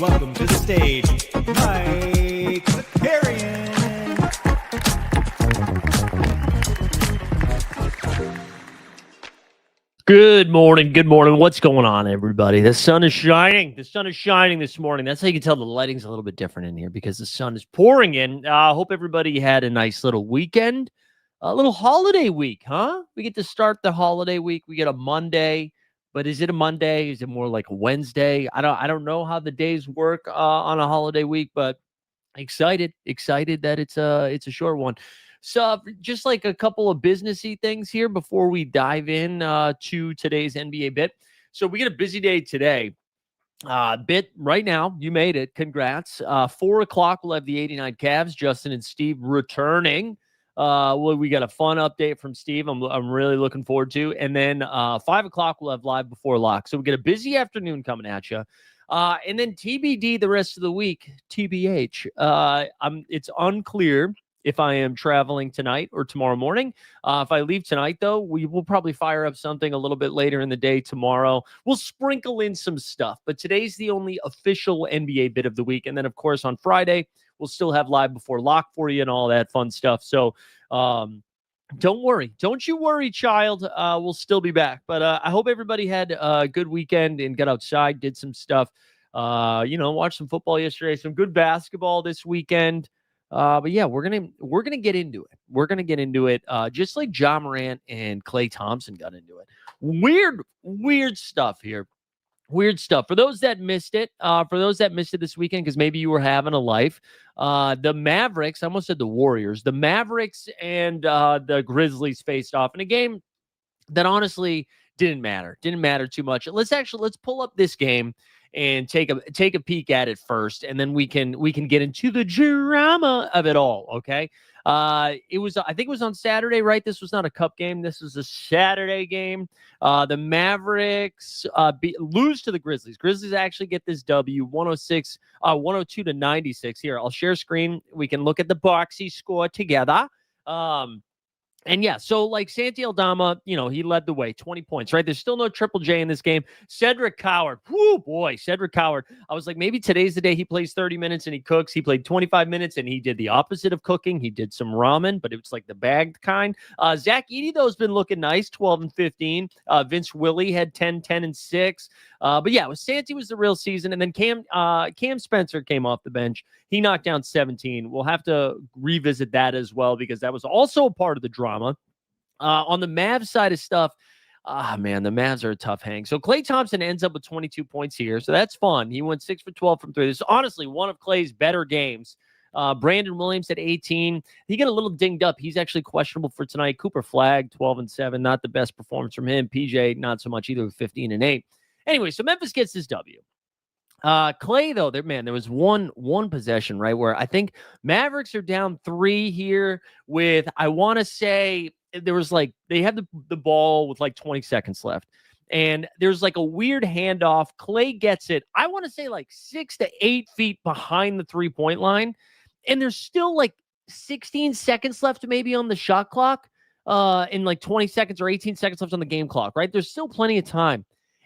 welcome to the stage, Mike Zakarian. Good morning. Good morning. What's going on, everybody? The sun is shining. The sun is shining this morning. That's how you can tell the lighting's a little bit different in here because the sun is pouring in. I hope everybody had a nice little weekend, a little holiday week, huh? We get to start the holiday week. We get a Monday, but is it a Monday? Is it more like a Wednesday? I don't know how the days work on a holiday week, but excited that it's a short one. So just like a couple of businessy things here before we dive in to today's NBA bit. So we get a busy day today. Bit right now, you made it. Congrats. 4 o'clock, we'll have the 89 Cavs, Justin and Steve returning. We got a fun update from Steve. I'm really looking forward to. And then 5 o'clock, we'll have live before lock. So we get a busy afternoon coming at you. And then TBD the rest of the week, TBH. It's unclear if I am traveling tonight or tomorrow morning. If I leave tonight, though, we will probably fire up something a little bit later in the day tomorrow. We'll sprinkle in some stuff, but today's the only official NBA bit of the week. And then, of course, on Friday, we'll still have live before lock for you and all that fun stuff. So don't worry. Don't you worry, child. We'll still be back. But I hope everybody had a good weekend and got outside, did some stuff. Watched some football yesterday, some good basketball this weekend. But yeah, we're gonna get into it. We're gonna get into it, just like Ja Morant and Klay Thompson got into it. Weird stuff here. Weird stuff. For those that missed it, this weekend, because maybe you were having a life, the Mavericks, I almost said the Warriors, the Mavericks and the Grizzlies faced off in a game that honestly didn't matter too much. Let's pull up this game and take a peek at it first, and then we can get into the drama of it all. Okay. I think it was on Saturday, right? This was not a cup game. This was a Saturday game. The Mavericks lose to the Grizzlies. Grizzlies actually get this W 102 to 96. Here, I'll share screen. We can look at the boxy score together. And yeah, so like Santi Aldama, he led the way, 20 points, right? There's still no Triple J in this game. Cedric Coward, Cedric Coward. I was like, maybe today's the day he plays 30 minutes and he cooks. He played 25 minutes and he did the opposite of cooking. He did some ramen, but it was like the bagged kind. Zach Edey, though, has been looking nice, 12 and 15. Vince Willie had 10 and 6. But yeah, Santi was the real season. And then Cam Spencer came off the bench. He knocked down 17. We'll have to revisit that as well because that was also a part of the drama. On the Mavs side of stuff, man, the Mavs are a tough hang. So Klay Thompson ends up with 22 points here, so that's fun. He went 6 for 12 from 3. This is honestly one of Klay's better games. Brandon Williams at 18. He got a little dinged up. He's actually questionable for tonight. Cooper Flagg, 12 and 7. Not the best performance from him. PJ, not so much either, with 15 and 8. Anyway, so Memphis gets this W. Klay, though, there was one possession, right, where I think Mavericks are down 3 here with, I want to say, there was like, they had the ball with like 20 seconds left. And there's like a weird handoff. Klay gets it, I want to say like 6 to 8 feet behind the 3-point line. And there's still like 16 seconds left maybe on the shot clock, in like 20 seconds or 18 seconds left on the game clock, right? There's still plenty of time.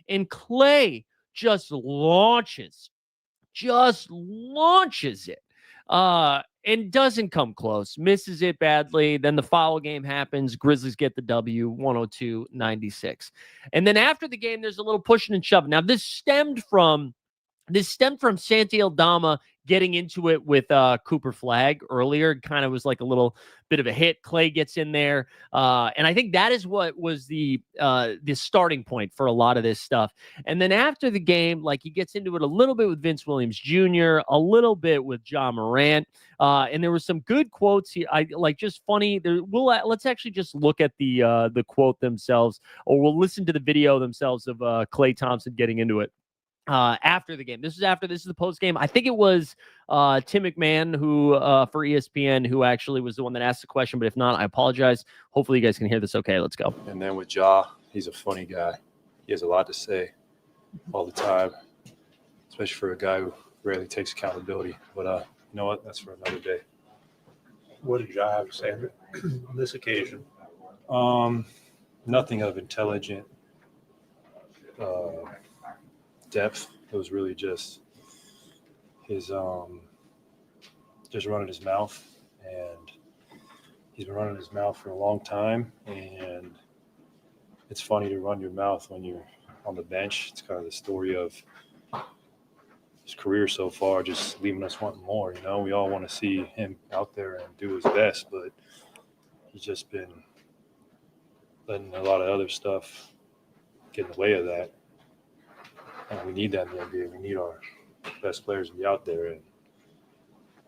And Klay just launches it, and doesn't come close, misses it badly. Then the foul game happens. Grizzlies get the W, 102-96. And then after the game, there's a little pushing and shoving. Now, this stemmed from Santi Aldama getting into it with Cooper Flagg earlier. It kind of was like a little bit of a hit. Klay gets in there. And I think that is what was the starting point for a lot of this stuff. And then after the game, like, he gets into it a little bit with Vince Williams Jr., a little bit with Ja Morant. And there were some good quotes here. Just funny. Let's actually just look at the quote themselves, or we'll listen to the video themselves of Klay Thompson getting into it. After the game. This is the post game. I think it was Tim McMahon who for ESPN who actually was the one that asked the question, but if not, I apologize. Hopefully you guys can hear this okay. Let's go. And then with Ja, he's a funny guy. He has a lot to say all the time, especially for a guy who rarely takes accountability. But you know what? That's for another day. What did Ja have to say on this occasion? Nothing of intelligent depth. It was really just his just running his mouth, and he's been running his mouth for a long time. And it's funny to run your mouth when you're on the bench. It's kind of the story of his career so far, just leaving us wanting more. You know, we all want to see him out there and do his best, but he's just been letting a lot of other stuff get in the way of that. And we need that in the NBA. We need our best players to be out there. And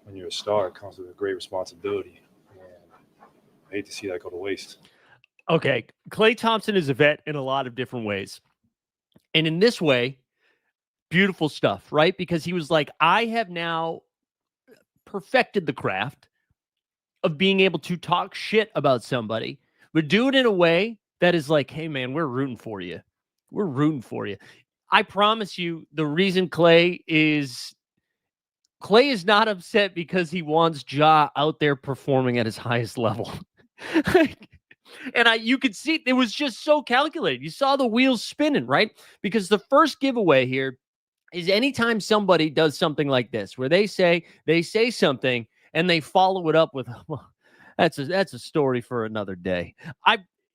when you're a star, it comes with a great responsibility. And I hate to see that go to waste. Okay, Klay Thompson is a vet in a lot of different ways. And in this way, beautiful stuff, right? Because he was like, I have now perfected the craft of being able to talk shit about somebody, but do it in a way that is like, hey, man, we're rooting for you. We're rooting for you. I promise you, the reason Klay is not upset because he wants Ja out there performing at his highest level. And you could see it was just so calculated. You saw the wheels spinning, right? Because the first giveaway here is anytime somebody does something like this, where they say something and they follow it up with, well, that's a story for another day.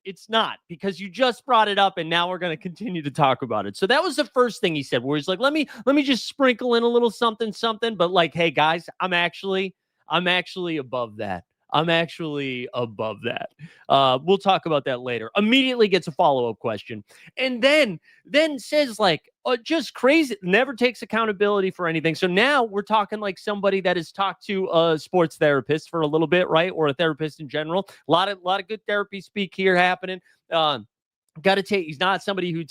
It's not, because you just brought it up and now we're going to continue to talk about it. So that was the first thing he said, where he's like, let me just sprinkle in a little something, but like, hey guys, I'm actually above that. I'm actually above that. We'll talk about that later. Immediately gets a follow-up question. And then says like, just crazy, never takes accountability for anything. So now we're talking like somebody that has talked to a sports therapist for a little bit, right? Or a therapist in general. A lot of good therapy speak here happening. He's not somebody who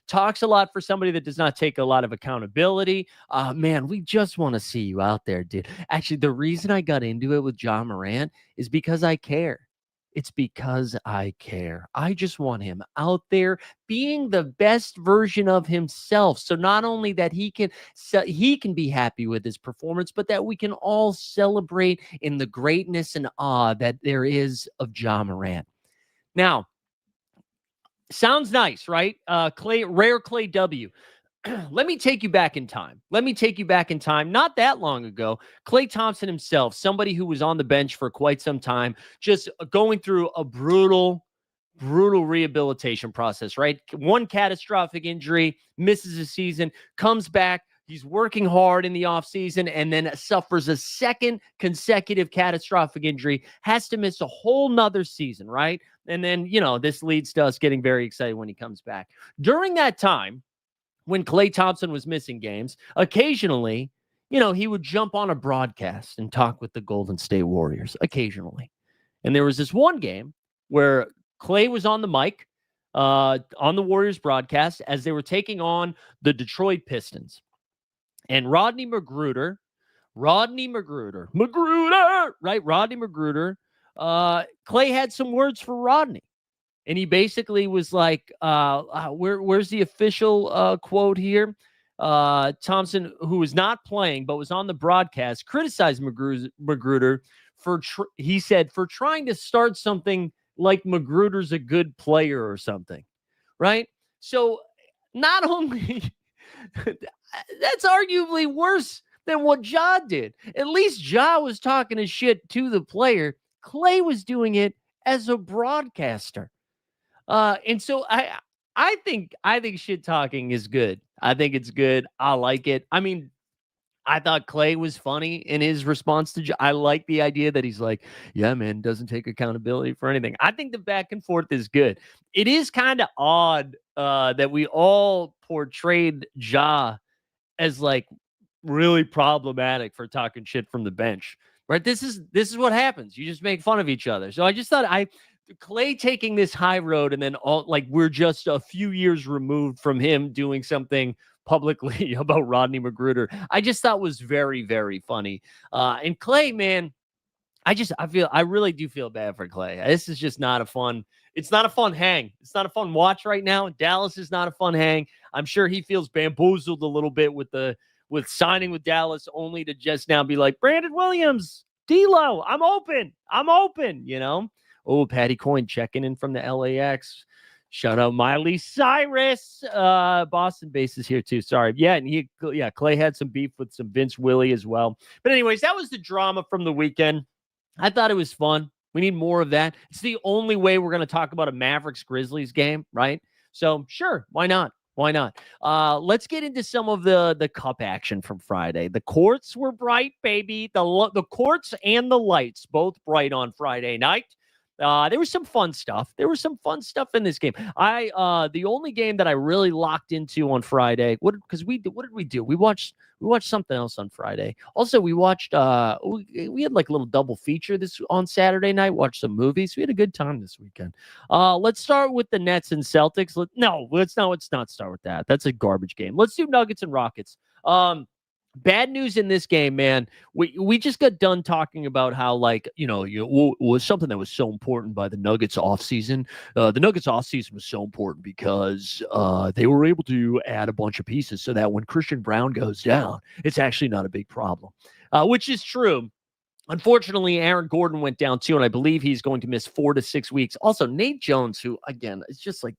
talks a lot for somebody that does not take a lot of accountability. Man, we just want to see you out there, dude. Actually, the reason I got into it with Ja Morant is because I care. It's because I care. I just want him out there being the best version of himself. So not only that he can be happy with his performance, but that we can all celebrate in the greatness and awe that there is of Ja Morant. Now, sounds nice, right? Rare Klay W. Let me take you back in time. Not that long ago, Klay Thompson himself, somebody who was on the bench for quite some time, just going through a brutal rehabilitation process, right? One catastrophic injury, misses a season, comes back. He's working hard in the offseason and then suffers a second consecutive catastrophic injury, has to miss a whole nother season, right? And then, this leads to us getting very excited when he comes back. During that time, when Klay Thompson was missing games, occasionally, he would jump on a broadcast and talk with the Golden State Warriors, occasionally. And there was this one game where Klay was on the mic on the Warriors broadcast as they were taking on the Detroit Pistons. And Rodney Magruder, right? Rodney Magruder. Klay had some words for Rodney. And he basically was like, where's the official quote here? Thompson, who was not playing but was on the broadcast, criticized Magruder for trying to start something like Magruder's a good player or something, right? So not only that's arguably worse than what Ja did. At least Ja was talking his shit to the player. Klay was doing it as a broadcaster. And so I think shit talking is good. I think it's good. I like it. I mean, I thought Klay was funny in his response to I like the idea that he's like, yeah, man, doesn't take accountability for anything. I think the back and forth is good. It is kind of odd that we all portrayed Ja as like really problematic for talking shit from the bench, right? This is what happens. You just make fun of each other. So I just thought Klay taking this high road and then we're just a few years removed from him doing something publicly about Rodney Magruder, I just thought was very, very funny. And Klay, man, I really do feel bad for Klay. This is just not a fun. It's not a fun hang. It's not a fun watch right now. Dallas is not a fun hang. I'm sure he feels bamboozled a little bit with signing with Dallas, only to just now be like, Brandon Williams, D'Lo, I'm open. Oh, Patty Coyne checking in from the LAX. Shout out Miley Cyrus. Boston base is here too. Sorry. Yeah, and Klay had some beef with some Vince Willie as well. But anyways, that was the drama from the weekend. I thought it was fun. We need more of that. It's the only way we're going to talk about a Mavericks-Grizzlies game, right? So sure, why not? Why not? Let's get into some of the cup action from Friday. The courts were bright, baby. The courts and the lights both bright on Friday night. There was some fun stuff. There was some fun stuff in this game. The only game that I really locked into on Friday, what did we do? We watched something else on Friday. Also, we watched we had like a little double feature this on Saturday night. Watched some movies. We had a good time this weekend. Let's start with the Nets and Celtics. Let's not start with that. That's a garbage game. Let's do Nuggets and Rockets. Bad news in this game, man. We just got done talking about how, like, was something that was so important by the Nuggets offseason. The Nuggets offseason was so important because they were able to add a bunch of pieces so that when Christian Brown goes down, it's actually not a big problem, which is true. Unfortunately, Aaron Gordon went down too, and I believe he's going to miss 4 to 6 weeks. Also, Nate Jones, who, again, it's just like,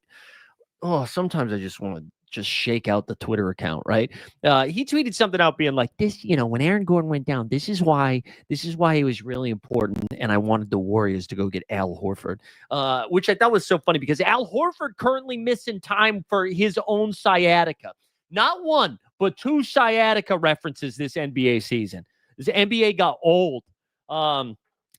sometimes I just want to just shake out the Twitter account, right? He tweeted something out being like, this, when Aaron Gordon went down, this is why it was really important, and I wanted the Warriors to go get Al Horford, which I thought was so funny because Al Horford currently missing time for his own sciatica. Not one, but 2 sciatica references this NBA season. This NBA got old.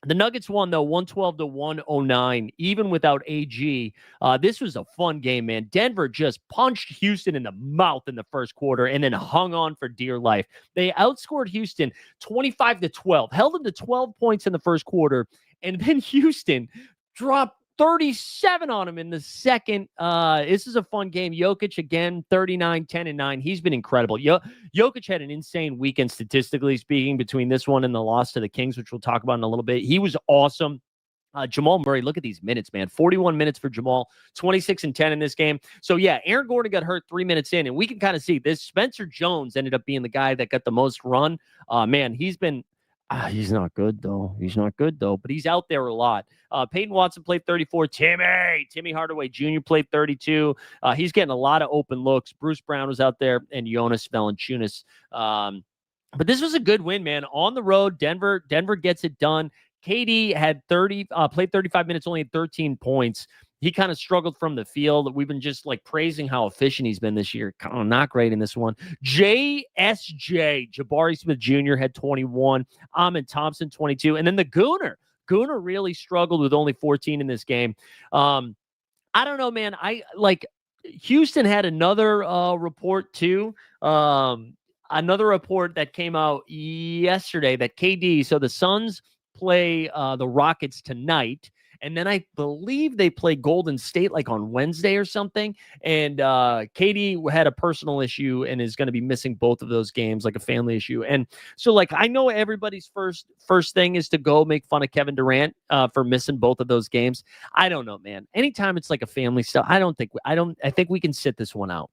The Nuggets won, though, 112-109, even without AG. This was a fun game, man. Denver just punched Houston in the mouth in the first quarter and then hung on for dear life. They outscored Houston 25-12, held them to 12 points in the first quarter, and then Houston dropped 37 on him in the second. This is a fun game. Jokic, again, 39, 10, and 9. He's been incredible. Jokic had an insane weekend, statistically speaking, between this one and the loss to the Kings, which we'll talk about in a little bit. He was awesome. Jamal Murray, look at these minutes, man. 41 minutes for Jamal, 26 and 10 in this game. So, yeah, Aaron Gordon got hurt 3 minutes in, and we can kind of see this. Spencer Jones ended up being the guy that got the most run. Man, he's been... he's not good, though. But he's out there a lot. Peyton Watson played 34. Timmy Hardaway Jr. played 32. He's getting a lot of open looks. Bruce Brown was out there, and Jonas Valanciunas. But this was a good win, man. On the road, Denver gets it done. KD had played 35 minutes, only had 13 points. He kind of struggled from the field. We've been just like praising how efficient he's been this year. Kind of not great in this one. Jabari Smith Jr. had 21. Ahmed Thompson, 22. And then the Gooner really struggled with only 14 in this game. I don't know, man. Houston had another report too. Another report that came out yesterday that KD, so the Suns play the Rockets tonight. And then I believe they play Golden State like on Wednesday or something. And KD had a personal issue and is going to be missing both of those games, like a family issue. And so, like, I know everybody's first thing is to go make fun of Kevin Durant for missing both of those games. I don't know, man. Anytime it's like a family stuff, I think we can sit this one out,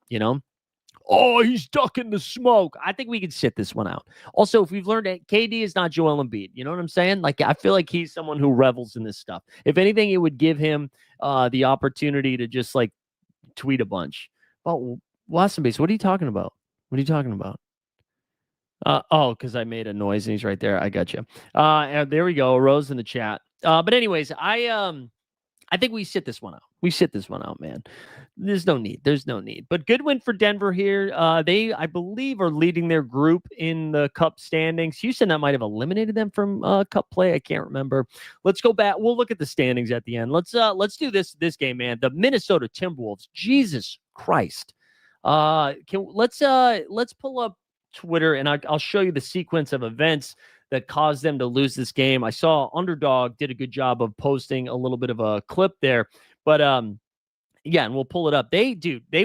Oh, he's ducking the smoke. I think we can sit this one out. Also, if we've learned that KD is not Joel Embiid, you know what I'm saying? Like, I feel like he's someone who revels in this stuff. If anything, it would give him the opportunity to just like tweet a bunch. Oh, Watson Base, what are you talking about? Because I made a noise and he's right there. I got you. And there we go. Rose in the chat. But anyways, I think we sit this one out. Man. There's no need. But good win for Denver here. They, I believe, are leading their group in the Cup standings. Houston, that might have eliminated them from Cup play. I can't remember. Let's go back. We'll look at the standings at the end. Let's do this game, man. The Minnesota Timberwolves. Jesus Christ. Let's pull up Twitter and I'll show you the sequence of events that caused them to lose this game. I saw Underdog did a good job of posting a little bit of a clip there, but yeah, and we'll pull it up. They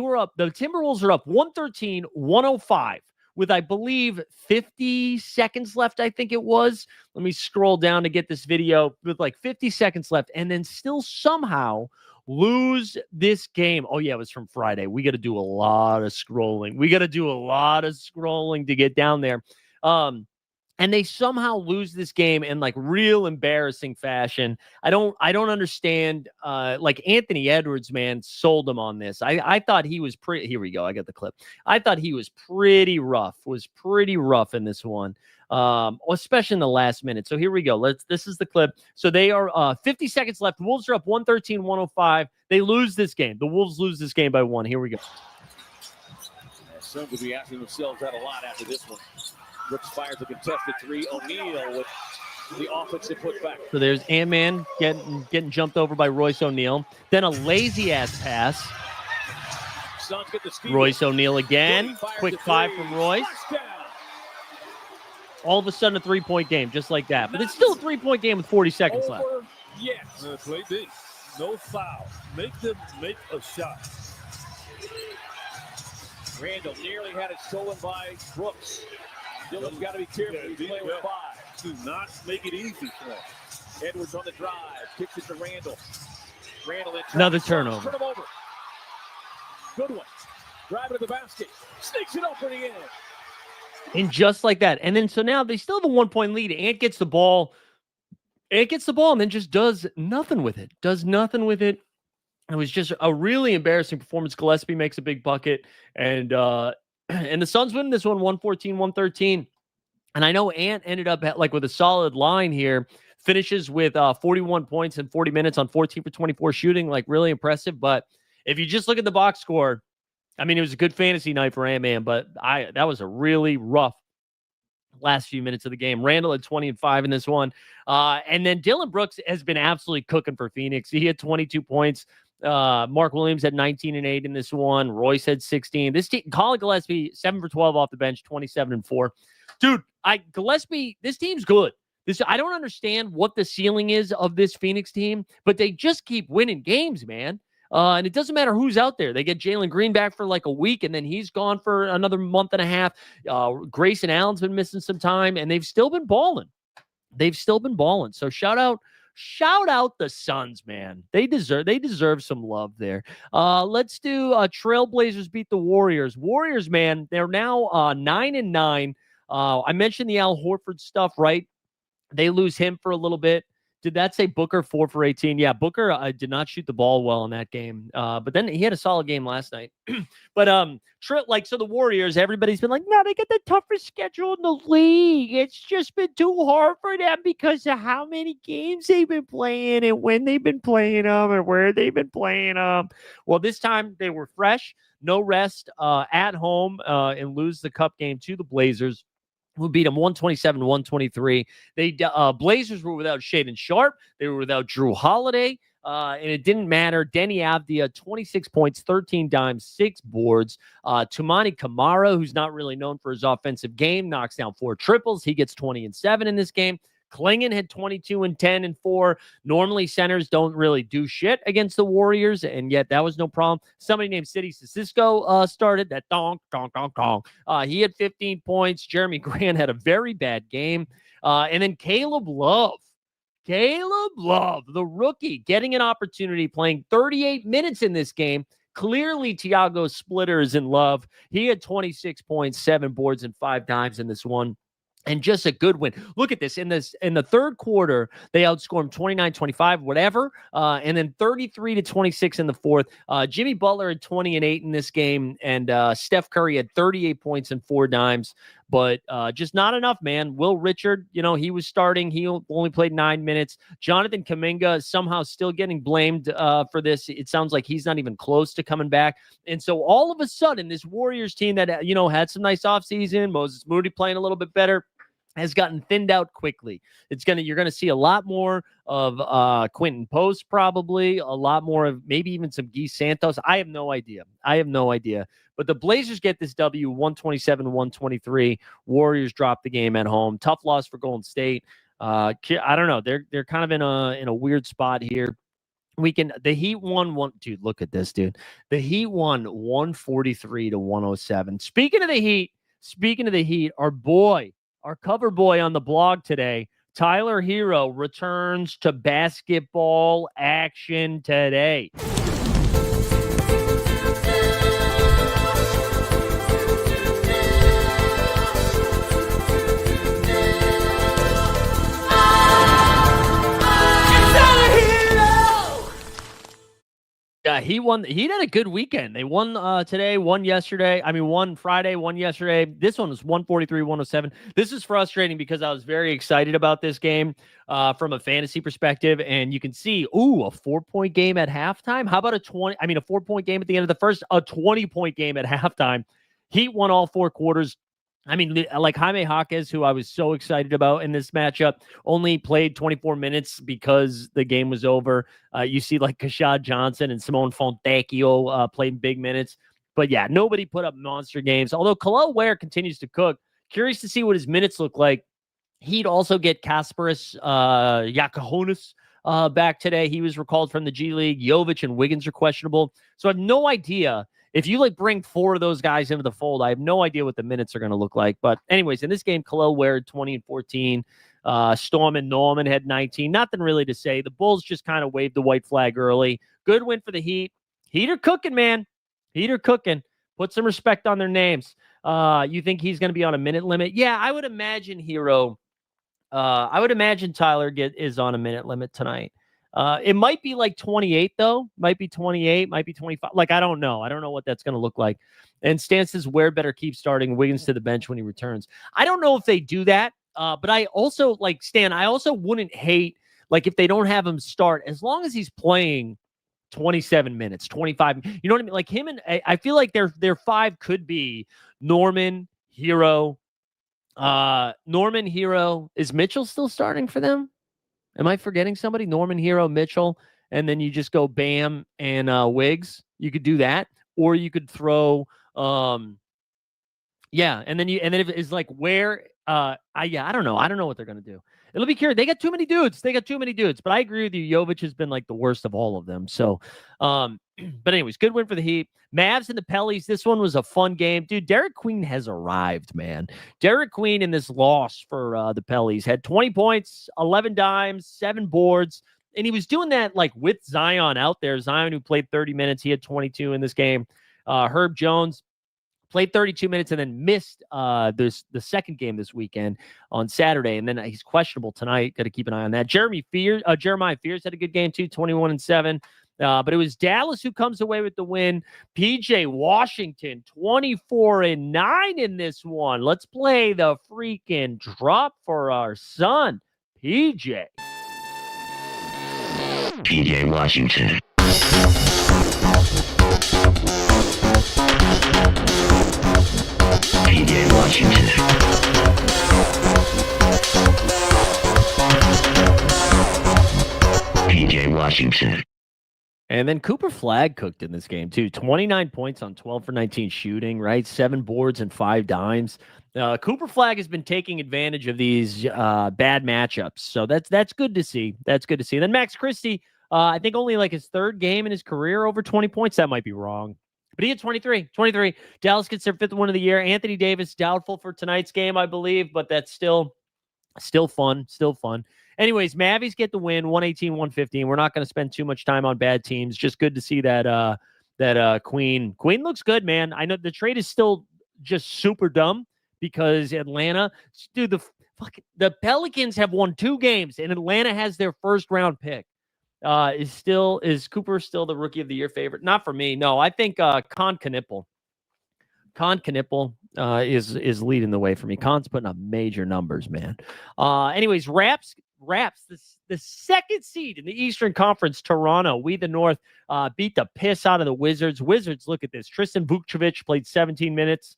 were up. The Timberwolves are up 113-105 with, I believe, 50 seconds left. I think it was. Let me scroll down to get this video with like 50 seconds left, and then still somehow lose this game. Oh yeah, it was from Friday. We got to do a lot of scrolling. To get down there. and they somehow lose this game in like real embarrassing fashion. I don't understand. Like Anthony Edwards, man, sold him on this. I thought he was pretty. Here we go. I got the clip. I thought he was pretty rough. In this one, especially in the last minute. So here we go. This is the clip. So they are 50 seconds left. Wolves are up 113-105. They lose this game. The Wolves lose this game by 1. Here we go. Some could be asking themselves that a lot after this one. Brooks fires a contested 3. O'Neal with the offensive putback. So there's Ant-Man getting jumped over by Royce O'Neal. Then a lazy-ass pass. Suns get the steal. Royce O'Neal again. Quick 5 from Royce. All of a sudden a 3-point game, just like that. But it's still a 3-point game with 40 seconds left. Yes. Play big. No foul. Make them make a shot. Randall nearly had it stolen by Brooks. Dillon's got to be careful. He's playing with 5. Do not make it easy for him. Edwards on the drive. Kicks it to Randall. Randall another turnover. Turn him over. Good one. Driving to the basket. Sneaks it up for the end. And just like that. And then so now they still have a 1-point lead. Ant gets the ball. And then just does nothing with it. It was just a really embarrassing performance. Gillespie makes a big bucket. And the Suns win this one 114-113. And I know Ant ended up like with a solid line here. Finishes with 41 points in 40 minutes on 14 for 24 shooting. Like really impressive. But if you just look at the box score, I mean, it was a good fantasy night for Ant-Man, but that was a really rough last few minutes of the game. Randall had 20 and 5 in this one. And then Dylan Brooks has been absolutely cooking for Phoenix. He had 22 points. Mark Williams had 19 and 8 in this one. Royce had 16. This team, Colin Gillespie, 7 for 12 off the bench, 27 and 4. Dude, Gillespie, this team's good. I don't understand what the ceiling is of this Phoenix team, but they just keep winning games, man. And it doesn't matter who's out there. They get Jalen Green back for like a week, and then he's gone for another month and a half. Grayson Allen's been missing some time, and they've still been balling. So shout out the Suns, man. They deserve some love there. Let's do Trailblazers beat the Warriors. Warriors, man, they're now 9-9. I mentioned the Al Horford stuff, right? They lose him for a little bit. Did that say Booker 4 for 18? Yeah, Booker did not shoot the ball well in that game. But then he had a solid game last night. But so the Warriors, everybody's been like, no, they get the toughest schedule in the league. It's just been too hard for them because of how many games they've been playing and when they've been playing them and where they've been playing them. Well, this time they were fresh, no rest, at home, and lose the cup game to the Blazers, who beat them 127-123. Blazers were without Shaedon Sharpe. They were without Drew Holiday. And it didn't matter. Denny Avdia, 26 points, 13 dimes, 6 boards. Tumani Kamara, who's not really known for his offensive game, knocks down 4 triples. He gets 20 and 7 in this game. Klingon had 22 and 10 and 4. Normally, centers don't really do shit against the Warriors, and yet that was no problem. Somebody named City Sissoko started that dong. He had 15 points. Jeremy Grant had a very bad game. And then Caleb Love, the rookie, getting an opportunity, playing 38 minutes in this game. Clearly, Thiago Splitter is in love. He had 26 points, 7 boards, and 5 dimes in this one. And just a good win. Look at this. In the third quarter, they outscored them 29-25, whatever. And then 33-26 in the fourth. Jimmy Butler had 20 and 8 in this game. And Steph Curry had 38 points and 4 dimes. But just not enough, man. Will Richard, he was starting. He only played 9 minutes. Jonathan Kuminga somehow still getting blamed for this. It sounds like he's not even close to coming back. And so all of a sudden, this Warriors team that, had some nice offseason, Moses Moody playing a little bit better, has gotten thinned out quickly. You're gonna see a lot more of Quentin Post, probably a lot more of maybe even some Guy Santos. I have no idea. But the Blazers get this W, 127-123. Warriors drop the game at home. Tough loss for Golden State. I don't know. They're kind of in a weird spot here. The Heat won one. Dude, look at this, dude. The Heat won 143-107. Speaking of the Heat, our cover boy on the blog today, Tyler Hero, returns to basketball action today. He won. He had a good weekend. They won today, won yesterday. I mean, won Friday, won yesterday. This one was 143-107. This is frustrating because I was very excited about this game from a fantasy perspective. And you can see, a 4-point game at halftime. How about a 4-point game at the end of the first, a 20-point game at halftime. Heat won all 4 quarters. I mean, like Jaime Jaquez, who I was so excited about in this matchup, only played 24 minutes because the game was over. You see like Kashad Johnson and Simone Fontecchio played big minutes. But yeah, nobody put up monster games. Although Kel'el Ware continues to cook. Curious to see what his minutes look like. He'd also get Kasparis Yakahonis back today. He was recalled from the G League. Jovic and Wiggins are questionable. So I have no idea. If you bring 4 of those guys into the fold, I have no idea what the minutes are going to look like. But anyways, in this game, Kel'el Ware 20 and 14. Storm and Norman had 19. Nothing really to say. The Bulls just kind of waved the white flag early. Good win for the Heat. Heat are cooking, man. Heat are cooking. Put some respect on their names. You think he's going to be on a minute limit? Yeah, I would imagine Hero. I would imagine Tyler is on a minute limit tonight. It might be like 28, though. Might be 28, might be 25. I don't know. I don't know what that's going to look like. And Stan says, Ware better keep starting Wiggins to the bench when he returns. I don't know if they do that. But I also, Stan, I also wouldn't hate, if they don't have him start, as long as he's playing 27 minutes, 25. You know what I mean? Like him and I feel like their 5 could be Norman, Hero. Norman, Hero. Is Mitchell still starting for them? Am I forgetting somebody? Norman, Hero, Mitchell, and then you just go Bam and Wiggs. You could do that, or you could throw, and then if it's Where, I don't know. I don't know what they're gonna do. It'll be curious. They got too many dudes. But I agree with you. Jovic has been the worst of all of them. So, but anyways, good win for the Heat. Mavs and the Pellies. This one was a fun game, dude. Derek Queen has arrived, man. Derek Queen in this loss for the Pellies had 20 points, 11 dimes, 7 boards, and he was doing that with Zion out there. Zion, who played 30 minutes, he had 22 in this game. Herb Jones played 32 minutes and then missed the second game this weekend on Saturday, and then he's questionable tonight. Got to keep an eye on that. Jeremiah Fears had a good game too, 21 and 7. But it was Dallas who comes away with the win. PJ Washington, 24 and 9 in this one. Let's play the freaking drop for our son, PJ. PJ Washington. PJ Washington. PJ Washington. And then Cooper Flagg cooked in this game too. 29 points on 12 for 19 shooting, right? 7 boards and 5 dimes. Cooper Flagg has been taking advantage of these bad matchups. So that's good to see. That's good to see. And then Max Christie, I think only his 3rd game in his career over 20 points. That might be wrong. But he had 23. Dallas gets their 5th win of the year. Anthony Davis doubtful for tonight's game, I believe, but that's still fun. Anyways, Mavies get the win, 118-115. We're not going to spend too much time on bad teams. Just good to see that Queen looks good, man. I know the trade is still just super dumb because Atlanta, dude, the Pelicans have won 2 games and Atlanta has their 1st round pick. Is Cooper still the rookie of the year favorite? Not for me. No, I think Con Knippel is leading the way for me. Con's putting up major numbers, man. Anyways, Raps, the 2nd seed in the Eastern Conference, Toronto. We, the North, beat the piss out of the Wizards. Wizards, look at this. Tristan Vukcevic played 17 minutes.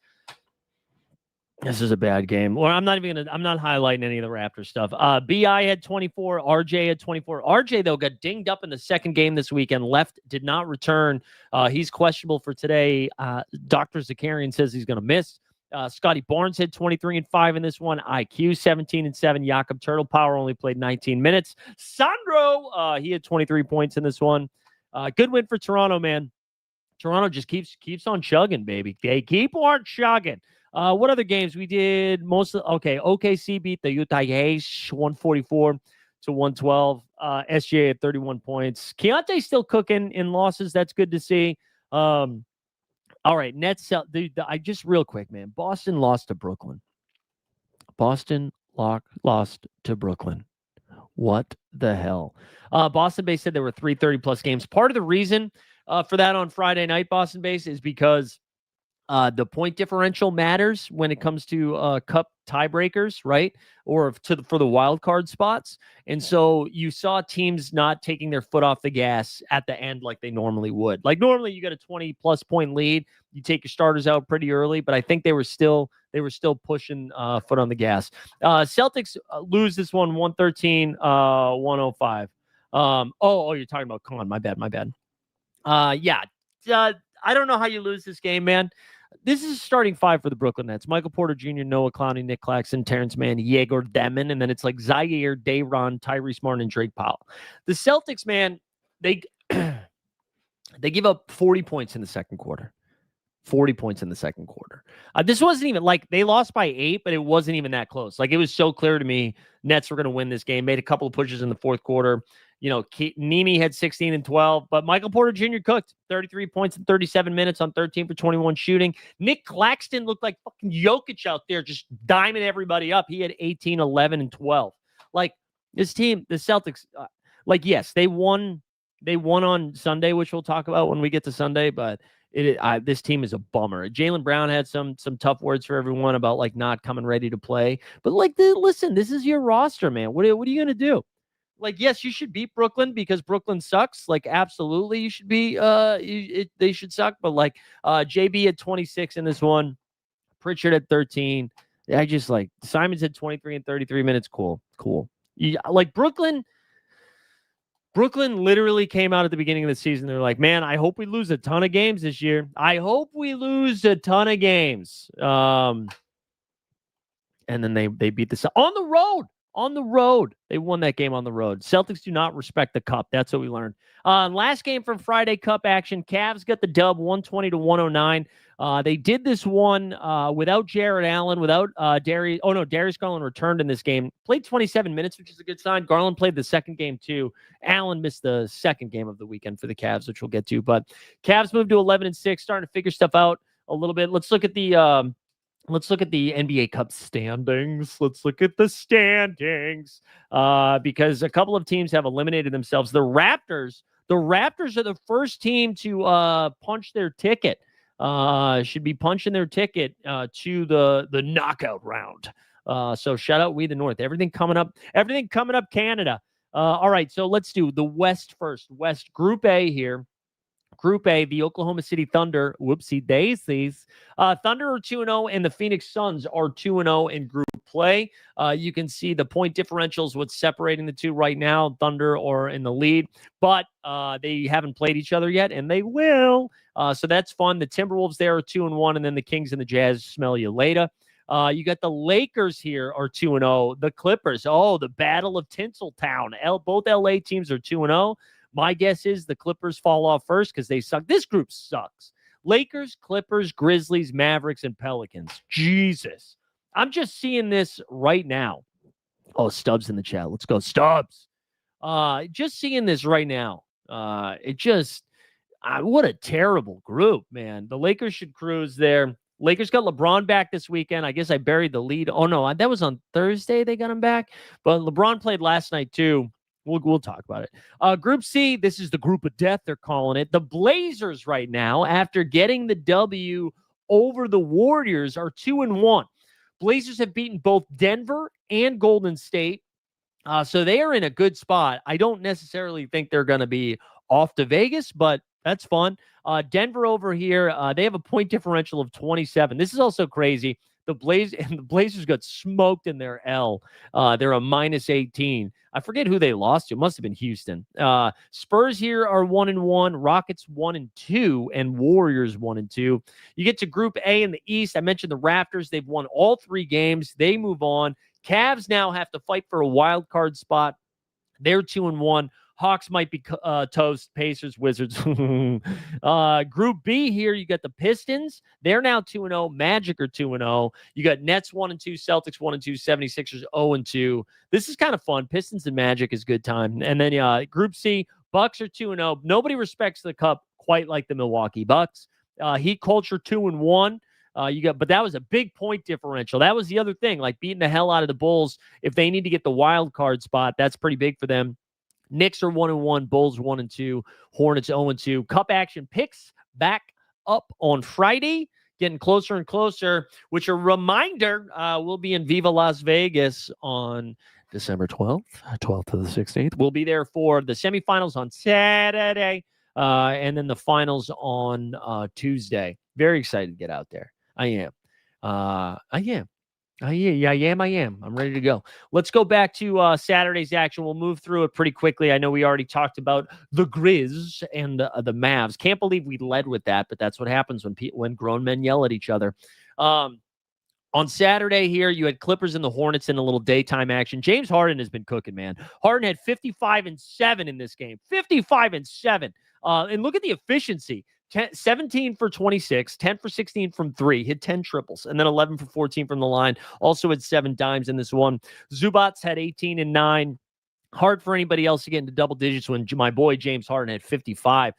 This is a bad game. Or I'm not highlighting any of the Raptors stuff. BI had 24. RJ had 24. RJ, though, got dinged up in the 2nd game this weekend. Did not return. He's questionable for today. Dr. Zakarian says he's going to miss. Scotty Barnes had 23 and 5 in this one. IQ 17 and 7. Jakob Turtle Power only played 19 minutes. Sandro, he had 23 points in this one. Good win for Toronto, man. Toronto just keeps on chugging, baby. They keep on chugging. What other games we did? OKC beat the Utah Jazz 144-112. SGA at 31 points. Keontae's still cooking in losses. That's good to see. All right, Nets. I just real quick, man. Boston lost to Brooklyn. Lost to Brooklyn. What the hell? Boston Bay said there were 3 30-plus games. Part of the reason for that on Friday night, Boston Base, is because the point differential matters when it comes to cup tiebreakers, right? Or for the wild card spots. And so you saw teams not taking their foot off the gas at the end like they normally would. Like normally you got a 20+ point lead, you take your starters out pretty early, but I think they were still pushing foot on the gas. Celtics lose this one 113-105. You're talking about Con. My bad. I don't know how you lose this game, man. This is starting five for the Brooklyn Nets. Michael Porter Jr., Noah Clowney, Nick Claxton, Terrence Mann, Yegor Demon, and then it's like Zaire, Dayron, Tyrese Martin, and Drake Powell. The Celtics, man, they give up 40 points in the second quarter. 40 points in the second quarter. This wasn't even like they lost by 8, but it wasn't even that close. Like it was so clear to me Nets were going to win this game. Made a couple of pushes in the fourth quarter. You know, Nimi had 16 and 12, but Michael Porter Jr. cooked 33 points in 37 minutes on 13 for 21 shooting. Nick Claxton looked like fucking Jokic out there, just diming everybody up. He had 18, 11, and 12. Like this team, the Celtics, yes, they won on Sunday, which we'll talk about when we get to Sunday, but this team is a bummer. Jaylen Brown had some tough words for everyone about like not coming ready to play, but listen, this is your roster, man. What are you going to do? Like, yes, you should beat Brooklyn because Brooklyn sucks. Like, absolutely, you should be. They should suck. But like, JB at 26 in this one, Pritchard at 13. I just like Simons at 23 and 33 minutes. Cool. Like Brooklyn literally came out at the beginning of the season. They're like, man, I hope we lose a ton of games this year. I hope we lose a ton of games. And then they beat the on the road. On the road. They won that game on the road. Celtics do not respect the cup. That's what we learned. Last game from Friday Cup action. Cavs got the dub 120-109. They did this one without Jared Allen, without Darius. Oh, no, Darius Garland returned in this game. Played 27 minutes, which is a good sign. Garland played the second game, too. Allen missed the second game of the weekend for the Cavs, which we'll get to. But Cavs moved to 11-6, starting to figure stuff out a little bit. Let's look at the NBA Cup standings. Let's look at the standings because a couple of teams have eliminated themselves. The Raptors are the first team to punch their ticket. Should be punching their ticket to the knockout round. So shout out We the North. Everything coming up, Canada. All right, so let's do the West first. West Group A here. Group A, the Oklahoma City Thunder, whoopsie daisies. Thunder are 2-0, and the Phoenix Suns are 2-0 in group play. You can see the point differentials, what's separating the two right now. Thunder are in the lead, but they haven't played each other yet, and they will. So that's fun. The Timberwolves there are 2-1, and then the Kings and the Jazz smell you later. You got the Lakers here are 2-0. The Clippers, the Battle of Tinseltown. Both LA teams are 2-0. My guess is the Clippers fall off first because they suck. This group sucks. Lakers, Clippers, Grizzlies, Mavericks, and Pelicans. Jesus. I'm just seeing this right now. Oh, Stubbs in the chat. Let's go, Stubbs. Just seeing this right now. What a terrible group, man. The Lakers should cruise there. Lakers got LeBron back this weekend. I guess I buried the lead. Oh, no, that was on Thursday they got him back. But LeBron played last night, too. We'll talk about it. Group C, this is the group of death, they're calling it. The Blazers right now, after getting the W over the Warriors, are 2-1. Blazers have beaten both Denver and Golden State. So they are in a good spot. I don't necessarily think they're going to be off to Vegas, but that's fun. Denver over here, they have a point differential of 27. This is also crazy. The Blazers got smoked in their L. They're a -18. I forget who they lost to. It must have been Houston. Spurs here are 1-1. Rockets 1-2, and Warriors 1-2. You get to Group A in the East. I mentioned the Raptors. They've won all 3 games. They move on. Cavs now have to fight for a wild card spot. They're 2-1. Hawks might be toast. Pacers, Wizards. Group B here, you got the Pistons. They're now 2-0. Magic are 2-0. You got Nets 1-2, Celtics 1-2, 76ers 0-2. This is kind of fun. Pistons and Magic is good time. And then Group C, Bucks are 2-0. Nobody respects the Cup quite like the Milwaukee Bucks. Heat culture 2-1. But that was a big point differential. That was the other thing, like beating the hell out of the Bulls. If they need to get the wild card spot, that's pretty big for them. Knicks are 1-1, Bulls 1-2, Hornets 0-2. Cup action picks back up on Friday, getting closer and closer, which a reminder, we'll be in Viva Las Vegas on December 12th to the 16th. We'll be there for the semifinals on Saturday, and then the finals on Tuesday. Very excited to get out there. I am. I am. I'm ready to go. Let's go back to Saturday's action. We'll move through it pretty quickly. I know we already talked about the Grizz and the Mavs. Can't believe we led with that, but that's what happens when grown men yell at each other. On Saturday here, you had Clippers and the Hornets in a little daytime action. James Harden has been cooking, man. Harden had 55 and 7 in this game. 55 and 7. And look at the efficiency. 17 for 26, 10 for 16 from 3, hit 10 triples, and then 11 for 14 from the line. Also had 7 dimes in this one. Zubats had 18 and 9. Hard for anybody else to get into double digits when my boy James Harden had 55.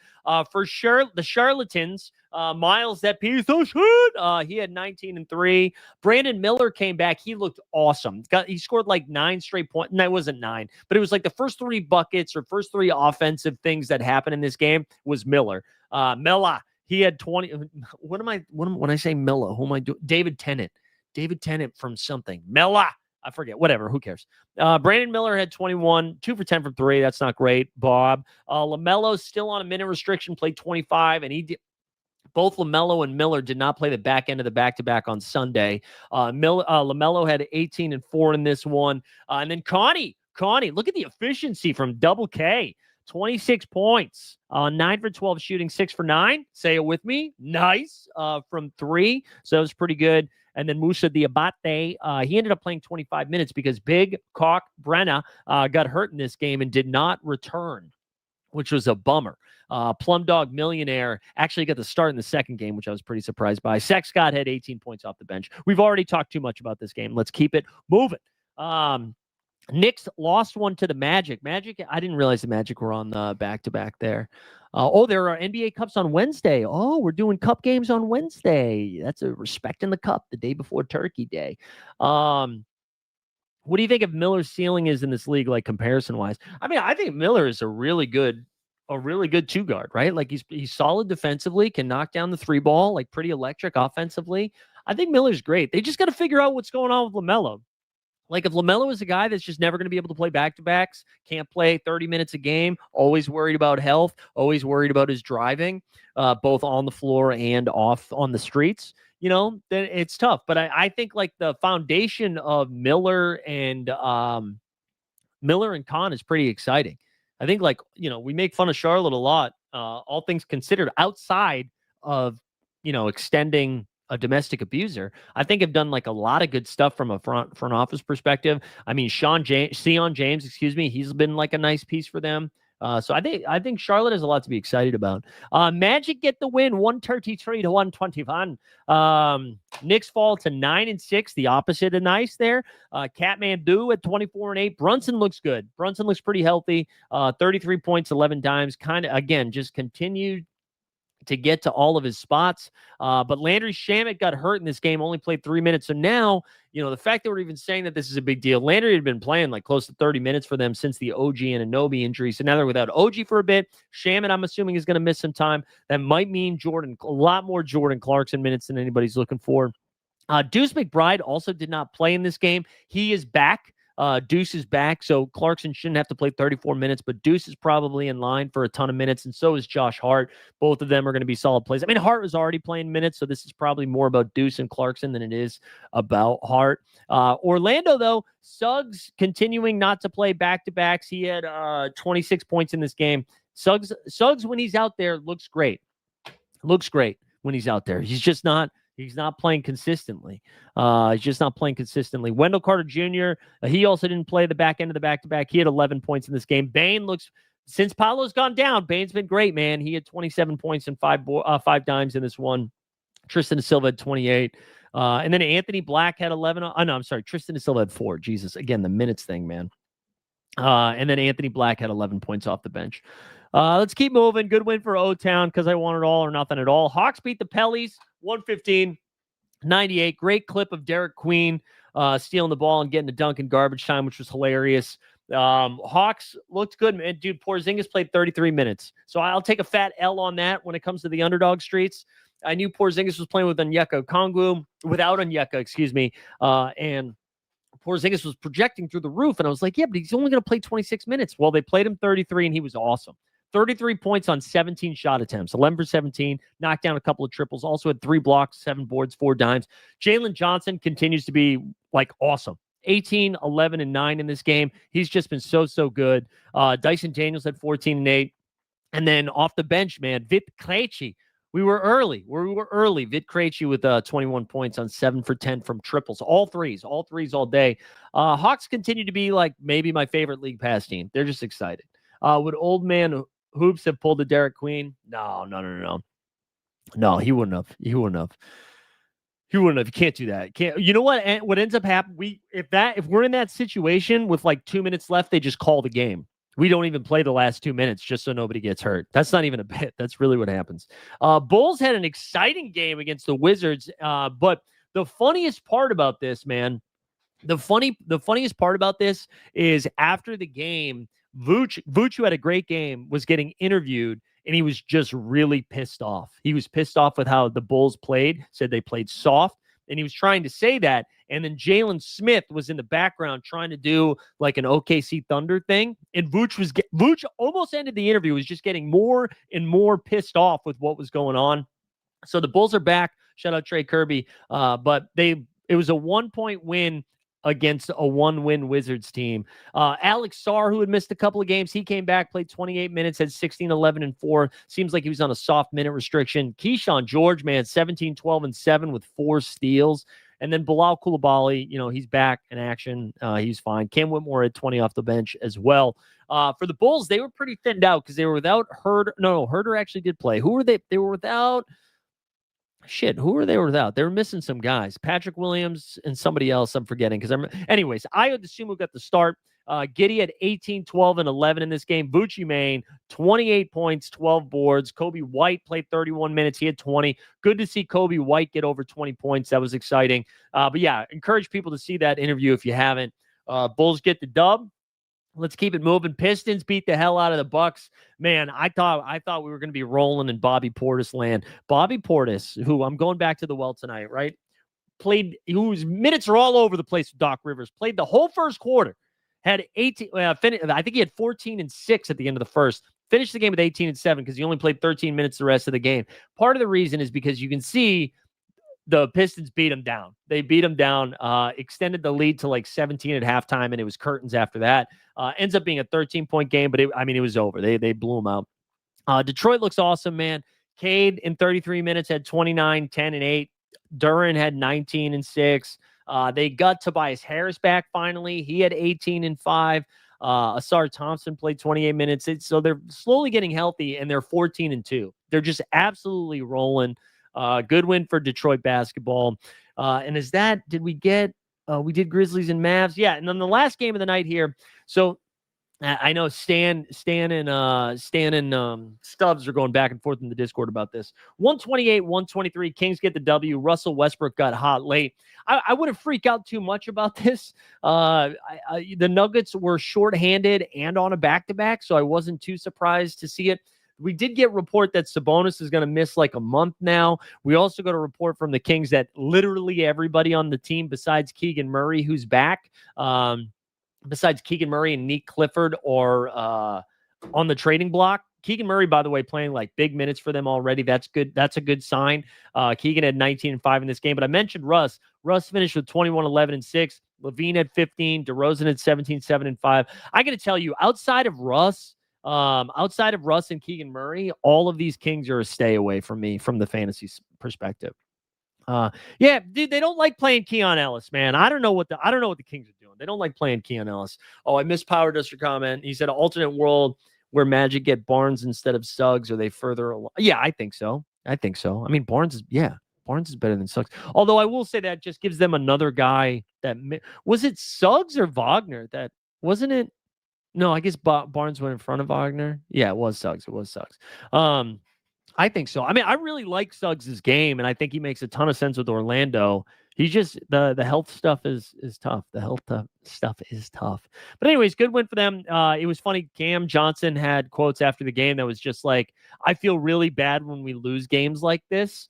For sure, the charlatans, Miles, that piece of shit, he had 19 and 3. Brandon Miller came back. He looked awesome. He scored like 9 straight points. No, it wasn't 9, but it was like the first 3 buckets or first 3 offensive things that happened in this game was Miller. Miller, he had 20. When I say Miller, who am I doing? David Tennant from something. Miller. I forget. Whatever. Who cares? Brandon Miller had 21, 2 for 10 from 3. That's not great. Bob. LaMelo's still on a minute restriction, played 25, and both LaMelo and Miller did not play the back end of the back-to-back on Sunday. LaMelo had 18 and 4 in this one. And then Connie, look at the efficiency from Double K. 26 points, 9 for 12 shooting, 6 for 9. Say it with me. Nice from 3. So that was pretty good. And then Musa Diabate, he ended up playing 25 minutes because Big Cock Brenna got hurt in this game and did not return, which was a bummer. Plum Dog Millionaire actually got the start in the second game, which I was pretty surprised by. Sex Scott had 18 points off the bench. We've already talked too much about this game. Let's keep it moving. Knicks lost one to the Magic. I didn't realize the Magic were on the back-to-back there. There are NBA Cups on Wednesday. Oh, we're doing Cup games on Wednesday. That's a respecting the Cup the day before Turkey Day. What do you think of Miller's ceiling is in this league, like comparison-wise? I mean, I think Miller is a really good 2-guard, right? Like he's solid defensively, can knock down the 3 ball, like pretty electric offensively. I think Miller's great. They just got to figure out what's going on with LaMelo. Like if LaMelo is a guy that's just never going to be able to play back-to-backs, can't play 30 minutes a game, always worried about health, always worried about his driving, both on the floor and off on the streets, then it's tough. But I think like the foundation of Miller and Con is pretty exciting. I think we make fun of Charlotte a lot, all things considered, outside of, extending a domestic abuser. I think have done like a lot of good stuff from a front office perspective. I mean, Sion James, he's been like a nice piece for them. So I think Charlotte has a lot to be excited about. Magic get the win, 133 to 121. Knicks fall to 9 and 6, the opposite of nice there. Catmandu at 24 and 8. Brunson looks good. Brunson looks pretty healthy. 33 points, 11 dimes. Kind of again, just continued to get to all of his spots. But Landry Shamet got hurt in this game, only played 3 minutes. So now, the fact that we're even saying that this is a big deal, Landry had been playing like close to 30 minutes for them since the OG and Anunoby injury. So now they're without OG for a bit. Shamet, I'm assuming, is going to miss some time. That might mean a lot more Jordan Clarkson minutes than anybody's looking for. Deuce McBride also did not play in this game. He is back. Deuce is back, so Clarkson shouldn't have to play 34 minutes, but Deuce is probably in line for a ton of minutes, and so is Josh Hart. Both of them are going to be solid plays. I mean, Hart was already playing minutes, so this is probably more about Deuce and Clarkson than it is about Hart. Orlando, though, Suggs continuing not to play back-to-backs. He had 26 points in this game. Suggs, when he's out there, looks great. Looks great when he's out there. He's not playing consistently. Wendell Carter Jr., he also didn't play the back end of the back-to-back. He had 11 points in this game. Bane since Paolo's gone down, Bane's been great, man. He had 27 points and 5 dimes in this one. Tristan Silva had 28. And then Anthony Black had 11. Tristan Silva had 4. Jesus, again, the minutes thing, man. And then Anthony Black had 11 points off the bench. Let's keep moving. Good win for O-Town because I want it all or nothing at all. Hawks beat the Pellies 115-98. Great clip of Derek Queen stealing the ball and getting a dunk in garbage time, which was hilarious. Hawks looked good, man. Dude, Porzingis played 33 minutes. So I'll take a fat L on that when it comes to the underdog streets. I knew Porzingis was playing with Onyeka Okongwu, without Onyeka, excuse me. And Porzingis was projecting through the roof. And I was like, yeah, but he's only going to play 26 minutes. Well, they played him 33, and he was awesome. 33 points on 17 shot attempts, 11 for 17, knocked down a couple of triples, also had 3 blocks, 7 boards, 4 dimes. Jalen Johnson continues to be, like, awesome. 18, 11, and 9 in this game. He's just been so good. Dyson Daniels had 14 and 8. And then off the bench, man, Vit Krejci. We were early. Vit Krejci with 21 points on 7 for 10 from triples. All threes all day. Hawks continue to be, like, maybe my favorite league pass team. They're just excited. Would old man Hoops have pulled the Derek Queen? No. No, he wouldn't have. You can't do that. Can't. You know what? What ends up happening? If we're in that situation with like 2 minutes left, they just call the game. We don't even play the last 2 minutes just so nobody gets hurt. That's not even a bit. That's really what happens. Bulls had an exciting game against the Wizards. But the funniest part about this, man, the funniest part about this is after the game, Vooch, who had a great game, was getting interviewed, and he was just really pissed off. He was pissed off with how the Bulls played, said they played soft, and he was trying to say that. And then Jalen Smith was in the background trying to do like an OKC Thunder thing. And Vooch almost ended the interview, was just getting more and more pissed off with what was going on. So the Bulls are back. Shout out Trey Kirby. But it was a 1-point win against a 1-win Wizards team. Alex Sarr, who had missed a couple of games, he came back, played 28 minutes, had 16, 11, and 4. Seems like he was on a soft minute restriction. Keyshawn George, man, 17, 12, and 7 with 4 steals. And then Bilal Coulibaly, he's back in action. He's fine. Cam Whitmore had 20 off the bench as well. For the Bulls, they were pretty thinned out because they were without Herder. No, Herder actually did play. Who were they? They were without... who were they without? They were missing some guys. Patrick Williams and somebody else I'm forgetting. Anyways, Ayo Dosunmu got the start. Giddey had 18, 12, and 11 in this game. Bucci Main, 28 points, 12 boards. Kobe White played 31 minutes. He had 20. Good to see Kobe White get over 20 points. That was exciting. But yeah, encourage people to see that interview if you haven't. Bulls get the dub. Let's keep it moving. Pistons beat the hell out of the Bucks. Man, I thought we were going to be rolling in Bobby Portis land. Bobby Portis, who I'm going back to the well tonight, right? Whose minutes are all over the place with Doc Rivers. Played the whole first quarter. Had 18. I think he had 14 and 6 at the end of the first. Finished the game with 18 and 7 because he only played 13 minutes the rest of the game. Part of the reason is because you can see the Pistons beat him down. They beat him down, extended the lead to like 17 at halftime, and it was curtains after that. Ends up being a 13-point game, but it was over. They blew him out. Detroit looks awesome, man. Cade in 33 minutes had 29, 10, and 8. Duran had 19 and 6. They got Tobias Harris back finally. He had 18 and 5. Asar Thompson played 28 minutes. So they're slowly getting healthy, and they're 14 and 2. They're just absolutely rolling. Good win for Detroit basketball. And we did Grizzlies and Mavs. Yeah. And then the last game of the night here. So I know Stan and Stubbs are going back and forth in the Discord about this. 128-123. Kings get the W. Russell Westbrook got hot late. I wouldn't freak out too much about this. The Nuggets were shorthanded and on a back-to-back, so I wasn't too surprised to see it. We did get a report that Sabonis is going to miss like a month now. We also got a report from the Kings that literally everybody on the team besides Keegan Murray, who's back, besides Keegan Murray and Nick Clifford are on the trading block. Keegan Murray, by the way, playing like big minutes for them already. That's good. That's a good sign. Keegan had 19 and 5 in this game, but I mentioned Russ. Russ finished with 21, 11, and 6. Levine had 15. DeRozan had 17, 7, and 5. I got to tell you, outside of Russ and Keegan Murray, all of these Kings are a stay away from me from the fantasy perspective. Yeah, dude, they don't like playing Keon Ellis, man. I don't know what the Kings are doing. They don't like playing Keon Ellis. Oh, I missed Power Duster comment. He said, alternate world where Magic get Barnes instead of Suggs. Are they further along? Yeah, I think so. I mean, Barnes is better than Suggs. Although I will say that just gives them another guy that was it Suggs or Wagner? That wasn't it. No, I guess Barnes went in front of Wagner. Yeah, it was Suggs. I think so. I mean, I really like Suggs' game, and I think he makes a ton of sense with Orlando. He's just the health stuff is tough. The health stuff is tough. But anyways, good win for them. It was funny. Cam Johnson had quotes after the game that was just like, "I feel really bad when we lose games like this."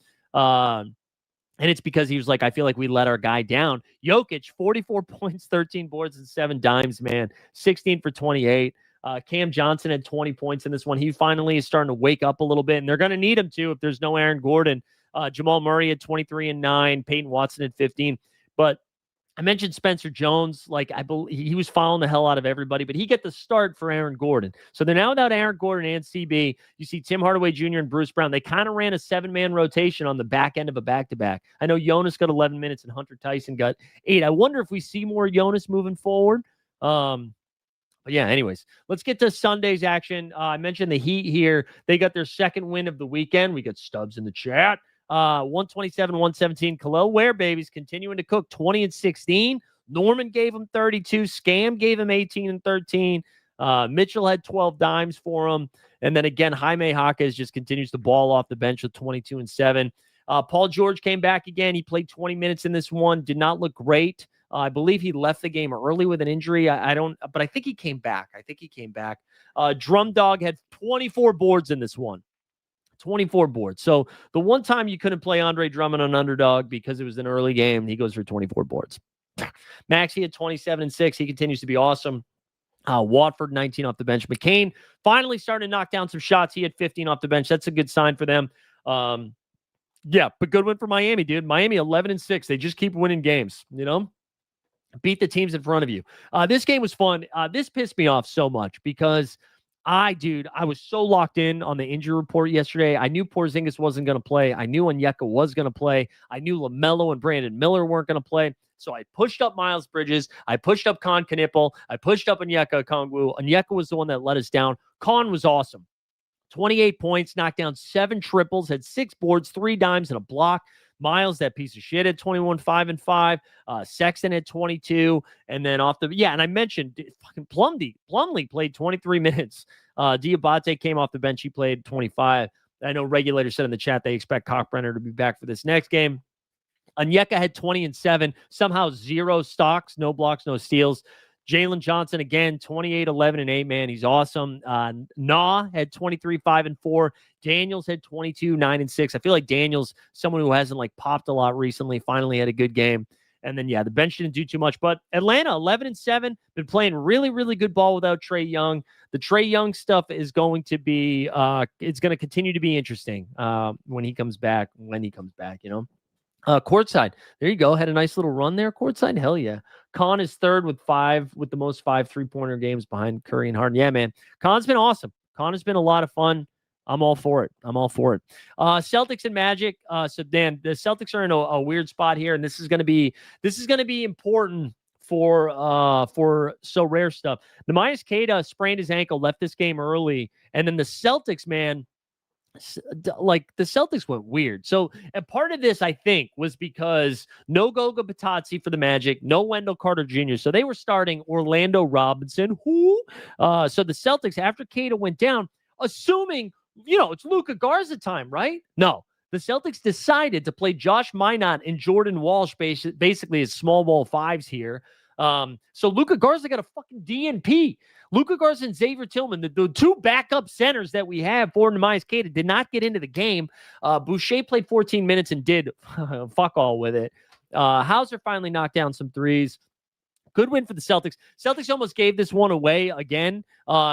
And it's because he was like, I feel like we let our guy down. Jokic, 44 points, 13 boards, and 7 dimes, man. 16 for 28. Cam Johnson had 20 points in this one. He finally is starting to wake up a little bit, and they're going to need him to if there's no Aaron Gordon. Jamal Murray had 23 and 9. Peyton Watson had 15. But I mentioned Spencer Jones. Like, I believe he was fouling the hell out of everybody, but he got the start for Aaron Gordon. So they're now without Aaron Gordon and CB. You see Tim Hardaway Jr. and Bruce Brown. They kind of ran a 7-man rotation on the back end of a back-to-back. I know Jonas got 11 minutes and Hunter Tyson got 8. I wonder if we see more Jonas moving forward. But yeah, anyways, let's get to Sunday's action. I mentioned the Heat here. They got their second win of the weekend. We got Stubbs in the chat. 127-117. Khalil Ware, babies, continuing to cook. 20 and 16. Norman gave him 32. Scam gave him 18 and 13. Mitchell had 12 dimes for him. And then again, Jaime Jaquez just continues to ball off the bench with 22 and 7. Paul George came back again. He played 20 minutes in this one. Did not look great. I believe he left the game early with an injury. But I think he came back. Drum Dog had 24 boards in this one. 24 boards. So the one time you couldn't play Andre Drummond on underdog because it was an early game, he goes for 24 boards. Maxey had 27 and 6. He continues to be awesome. Watford, 19 off the bench. McCain finally started to knock down some shots. He had 15 off the bench. That's a good sign for them. Yeah, but good win for Miami, dude. Miami 11 and 6. They just keep winning games, you know? Beat the teams in front of you. This game was fun. This pissed me off so much because I was so locked in on the injury report yesterday. I knew Porzingis wasn't going to play. I knew Onyeka was going to play. I knew LaMelo and Brandon Miller weren't going to play. So I pushed up Miles Bridges. I pushed up Con Knipple. I pushed up Onyeka Okongwu. Onyeka was the one that let us down. Con was awesome. 28 points, knocked down 7 triples, had 6 boards, 3 dimes, and a block. Miles, that piece of shit, at 21, 5 and 5. Sexton at 22. And then and I mentioned fucking Plumlee played 23 minutes. Diabate came off the bench. He played 25. I know regulators said in the chat they expect Cockbrenner to be back for this next game. Onyeka had 20 and 7. Somehow 0 stocks, no blocks, no steals. Jalen Johnson, again, 28, 11, and 8, man. He's awesome. Nah had 23, 5 and 4. Daniels had 22, 9 and 6. I feel like Daniels, someone who hasn't popped a lot recently, finally had a good game. And then, the bench didn't do too much. But Atlanta, 11 and 7, been playing really, really good ball without Trae Young. The Trae Young stuff is going to be, it's going to continue to be interesting when he comes back, you know. Courtside, there you go. Had a nice little run there. Courtside, hell yeah. Con is third with the most 5 3-pointer games behind Curry and Harden. Yeah, man. Con's been awesome. Con has been a lot of fun. I'm all for it. Celtics and Magic. So Dan, the Celtics are in a weird spot here, and this is going to be important for so rare stuff. Nehemias Queta sprained his ankle, left this game early, and then the Celtics, man. The Celtics went weird. So, and part of this, I think, was because no Goga Batazzi for the Magic, no Wendell Carter Jr. So they were starting Orlando Robinson. So the Celtics, after Queta went down, assuming, it's Luka Garza time, right? No. The Celtics decided to play Josh Minott and Jordan Walsh basically as small ball 5s here. So Luka Garza got a fucking DNP. Luka Garza and Xavier Tillman, the 2 backup centers that we have for Nehemias Queta, did not get into the game. Boucher played 14 minutes and did fuck all with it. Hauser finally knocked down some 3s. Good win for the Celtics. Celtics almost gave this one away again.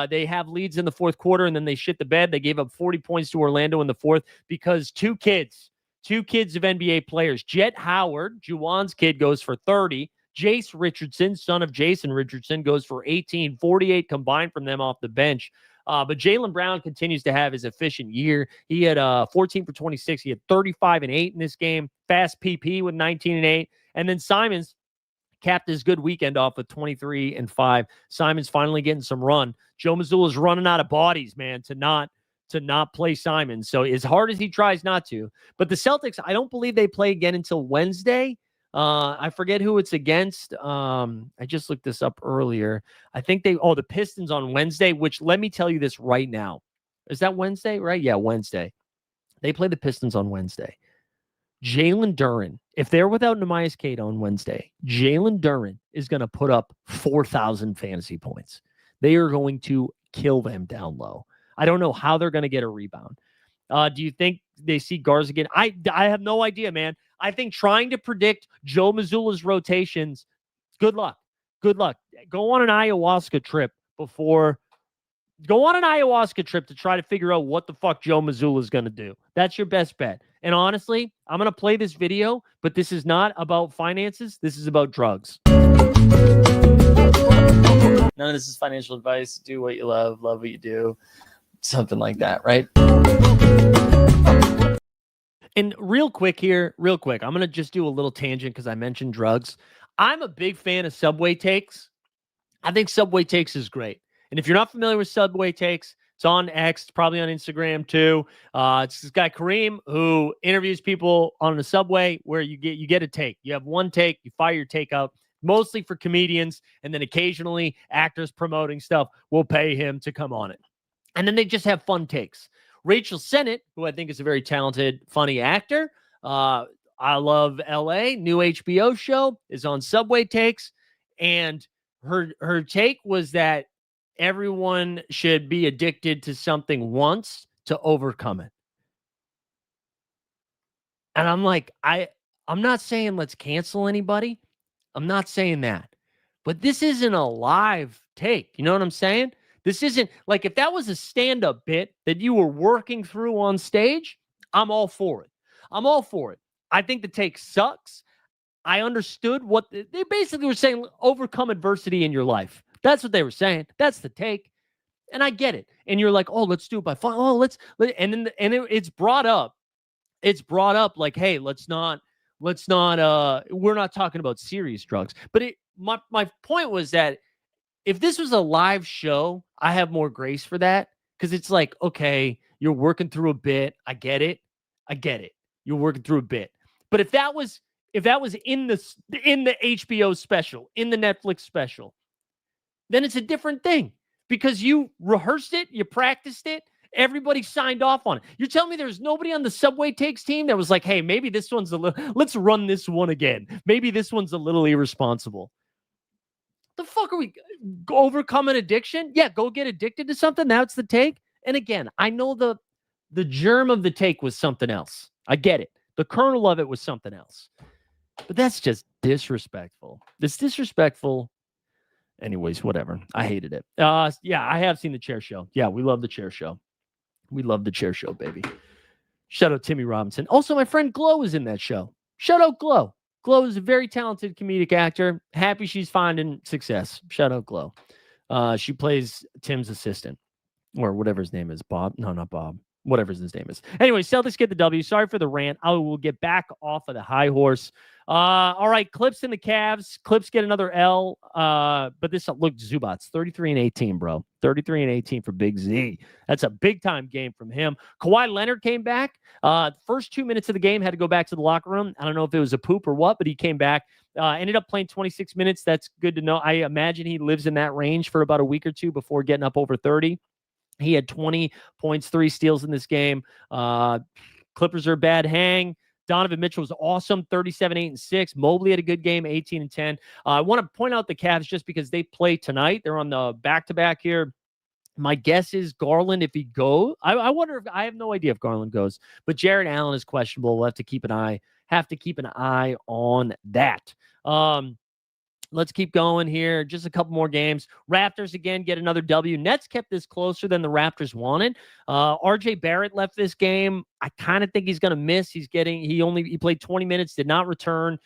They have leads in the fourth quarter, and then they shit the bed. They gave up 40 points to Orlando in the fourth because two kids of NBA players. Jet Howard, Juwan's kid, goes for 30. Jace Richardson, son of Jason Richardson, goes for 18, 48 combined from them off the bench. But Jaylen Brown continues to have his efficient year. He had 14 for 26. He had 35 and 8 in this game. Fast PP with 19 and 8. And then Simons capped his good weekend off with 23 and 5. Simons finally getting some run. Joe Mazzulla's running out of bodies, man, to not play Simons. So as hard as he tries not to. But the Celtics, I don't believe they play again until Wednesday. I forget who it's against. I just looked this up earlier. I think the Pistons on Wednesday, which let me tell you this right now. Is that Wednesday, right? Yeah, Wednesday. They play the Pistons on Wednesday. Jalen Duren, if they're without Nemias Queta on Wednesday, Jalen Duren is going to put up 4,000 fantasy points. They are going to kill them down low. I don't know how they're going to get a rebound. Do you think they see guards again? I have no idea, man. I think trying to predict Joe Mazzulla's rotations, good luck. Good luck. Go on an ayahuasca trip to try to figure out what the fuck Joe Mazzulla is going to do. That's your best bet. And honestly, I'm going to play this video, but this is not about finances. This is about drugs. None of this is financial advice. Do what you love what you do. Something like that, right? And real quick, I'm going to just do a little tangent because I mentioned drugs. I'm a big fan of Subway Takes. I think Subway Takes is great. And if you're not familiar with Subway Takes, it's on X, it's probably on Instagram too. It's this guy Kareem who interviews people on the subway where you get a take. You have one take, you fire your take out, mostly for comedians, and then occasionally actors promoting stuff will pay him to come on it. And then they just have fun takes. Rachel Sennett, who I think is a very talented, funny actor, I Love LA, new HBO show, is on Subway Takes, and her take was that everyone should be addicted to something once to overcome it. And I'm like, I'm not saying let's cancel anybody. I'm not saying that. But this isn't a live take. You know what I'm saying? This isn't like if that was a stand-up bit that you were working through on stage, I'm all for it. I'm all for it. I think the take sucks. I understood what they basically were saying, overcome adversity in your life. That's what they were saying. That's the take. And I get it. And you're like, oh, let's do it by fun. Oh, it's brought up. It's brought up like, hey, we're not talking about serious drugs. But my point was that if this was a live show, I have more grace for that. Because it's like, okay, you're working through a bit. I get it. You're working through a bit. But if that was in the HBO special, in the Netflix special, then it's a different thing because you rehearsed it, you practiced it, everybody signed off on it. You're telling me there's nobody on the Subway Takes team that was like, hey, maybe this one's let's run this one again. Maybe this one's a little irresponsible. The fuck are we overcome an addiction? Yeah, go get addicted to something. That's the take. And again, I know the germ of the take was something else. I get it. The kernel of it was something else. But that's just disrespectful. It's disrespectful. Anyways, whatever. I hated it. Yeah, I have seen the Chair Show. Yeah, we love the Chair Show. We love the Chair Show, baby. Shout out Timmy Robinson. Also, my friend Glow is in that show. Shout out Glow. Glow is a very talented comedic actor. Happy she's finding success. Shout out Glow. She plays Tim's assistant or whatever his name is. Bob? No, not Bob. Whatever his name is. Anyway, Celtics get the W. Sorry for the rant. I will get back off of the high horse. All right, Clips and the Cavs. Clips get another L. But this look, Zubats, 33-18, bro. 33-18 for Big Z. That's a big time game from him. Kawhi Leonard came back. First 2 minutes of the game, had to go back to the locker room. I don't know if it was a poop or what, but he came back. Ended up playing 26 minutes. That's good to know. I imagine he lives in that range for about a week or two before getting up over 30. He had 20 points, 3 steals in this game. Clippers are a bad hang. Donovan Mitchell was awesome, 37, 8, and 6. Mobley had a good game, 18 and 10. I want to point out the Cavs just because they play tonight. They're on the back-to-back here. My guess is Garland, if he goes. I wonder if I have no idea if Garland goes, but Jared Allen is questionable. We'll have to keep an eye on that. Let's keep going here. Just a couple more games. Raptors again get another W. Nets kept this closer than the Raptors wanted. RJ Barrett left this game. I kind of think he's going to miss. He played 20 minutes, did not return.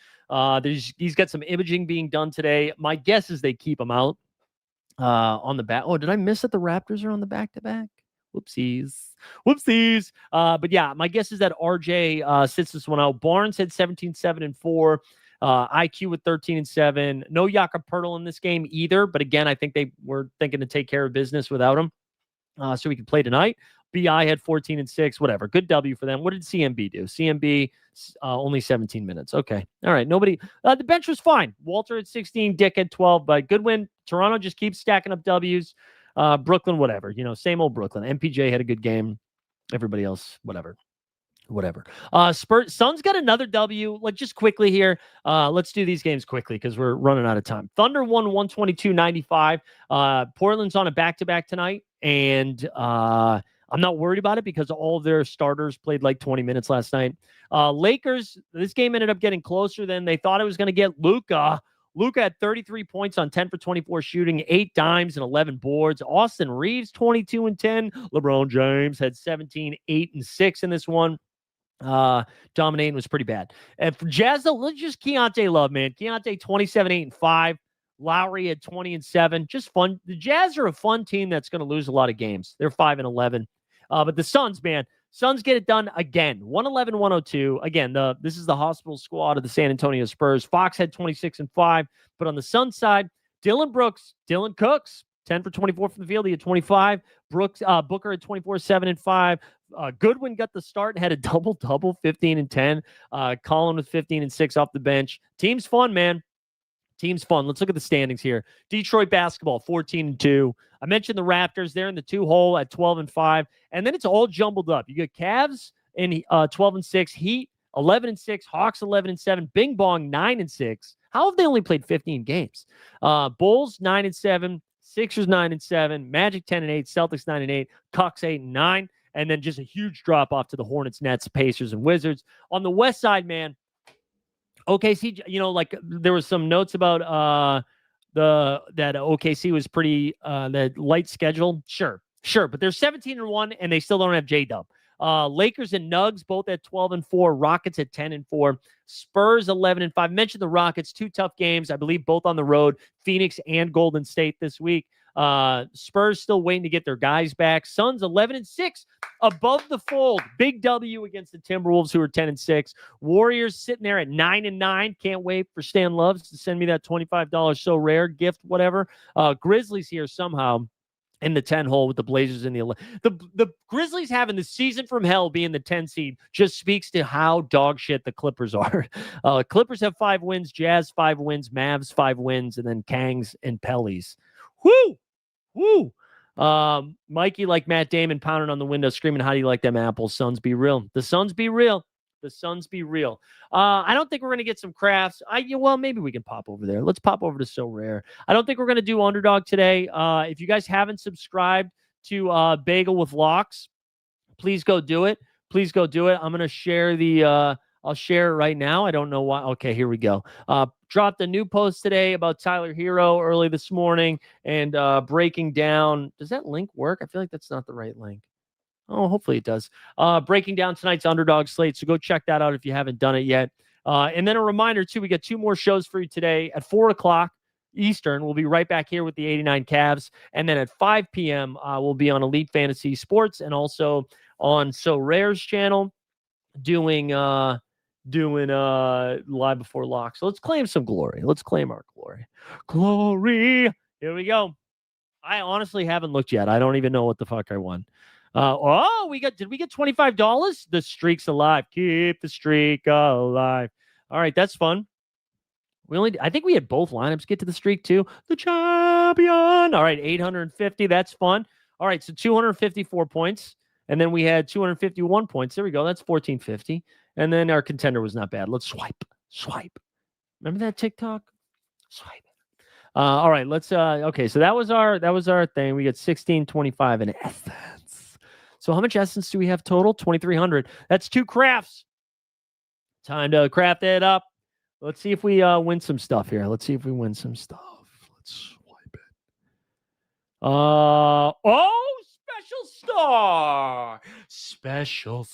He's got some imaging being done today. My guess is they keep him out on the back. Oh, did I miss that the Raptors are on the back-to-back? Whoopsies. But yeah, my guess is that RJ sits this one out. Barnes had 17, 7, and 4. IQ with 13 and 7. No Jakob Poeltl in this game either. But again, I think they were thinking to take care of business without him. So he could play tonight. BI had 14 and 6. Whatever. Good W for them. What did CMB do? CMB only 17 minutes. Okay. All right. Nobody. The bench was fine. Walter at 16. Dick at 12. But good win. Toronto just keeps stacking up W's. Brooklyn, whatever. Same old Brooklyn. MPJ had a good game. Everybody else, whatever. whatever. Suns got another W. Like, just quickly here. Let's do these games quickly because we're running out of time. Thunder won 122-95. Portland's on a back-to-back tonight, and I'm not worried about it because all of their starters played like 20 minutes last night. Lakers, this game ended up getting closer than they thought it was going to get. Luka had 33 points on 10 for 24 shooting, 8 dimes and 11 boards. Austin Reeves, 22 and 10. LeBron James had 17, 8 and 6 in this one. Dominating was pretty bad. And for Jazz, though, let's just Keontae Love, man. Keontae 27, 8 and 5. Lowry had 20 and 7. Just fun. The Jazz are a fun team that's going to lose a lot of games. They're 5 and 11. But the Suns, man, Suns get it done again. 111-102. Again, this is the hospital squad of the San Antonio Spurs. Fox had 26 and 5. But on the Suns side, Dylan Cooks, 10 for 24 from the field. He had 25. Booker had 24, 7 and 5. Goodwin got the start and had a double-double, 15 and 10. Colin with 15 and 6 off the bench. Team's fun, man. Team's fun. Let's look at the standings here. Detroit basketball, 14 and 2. I mentioned the Raptors. They're in the 2-hole at 12 and 5. And then it's all jumbled up. You got Cavs in 12 and 6. Heat, 11 and 6. Hawks, 11 and 7. Bing Bong, 9 and 6. How have they only played 15 games? Bulls, 9 and 7. Sixers, 9 and 7. Magic, 10 and 8. Celtics, 9 and 8. Bucks, 8 and 9. And then just a huge drop off to the Hornets, Nets, Pacers, and Wizards. On the West side, man, OKC, like there was some notes about that OKC was pretty that light schedule. Sure. But they're 17 and 1 and they still don't have J-Dub. Lakers and Nugs both at 12 and 4. Rockets at 10 and 4. Spurs 11 and 5. Mentioned the Rockets, 2 tough games, I believe, both on the road. Phoenix and Golden State this week. Spurs still waiting to get their guys back. Suns 11 and 6, above the fold. Big W against the Timberwolves, who are 10 and 6. Warriors sitting there at 9 and 9. Can't wait for Stan Loves to send me that $25 so rare gift, whatever. Grizzlies here somehow in the 10-hole with the Blazers in the 11. The Grizzlies having the season from hell being the 10 seed just speaks to how dog shit the Clippers are. Clippers have 5 wins, Jazz 5 wins, Mavs 5 wins, and then Kangs and Pellies. Woo! Mikey, like Matt Damon, pounding on the window, screaming, "How do you like them apples? Suns be real. The Suns be real. The Suns be real." I don't think we're going to get some crafts. Well, maybe we can pop over there. Let's pop over to So Rare. I don't think we're going to do Underdog today. If you guys haven't subscribed to Bagel with Locks, please go do it. I'm going to share I'll share it right now. I don't know why. Okay, here we go. Dropped a new post today about Tyler Hero early this morning and breaking down. Does that link work? I feel like that's not the right link. Oh, hopefully it does. Breaking down tonight's Underdog slate. So go check that out if you haven't done it yet. And then a reminder, too, we got 2 more shows for you today at 4 o'clock Eastern. We'll be right back here with the 89 Cavs. And then at 5 p.m., we'll be on Elite Fantasy Sports and also on So Rare's channel doing Live Before Lock. So let's claim some glory. Let's claim our glory. Glory. Here we go. I honestly haven't looked yet. I don't even know what the fuck I won. Did we get $25? The streak's alive. Keep the streak alive. All right, that's fun. I think we had both lineups get to the streak too. The champion. All right, 850. That's fun. All right, so 254 points. And then we had 251 points. There we go. That's 1450. And then our contender was not bad. Let's swipe. Remember that TikTok? Swipe. All right, let's okay, so that was our thing. We got 1625 in essence. So how much essence do we have total? 2300. That's 2 crafts. Time to craft it up. Let's see if we win some stuff here. Let's swipe it. Special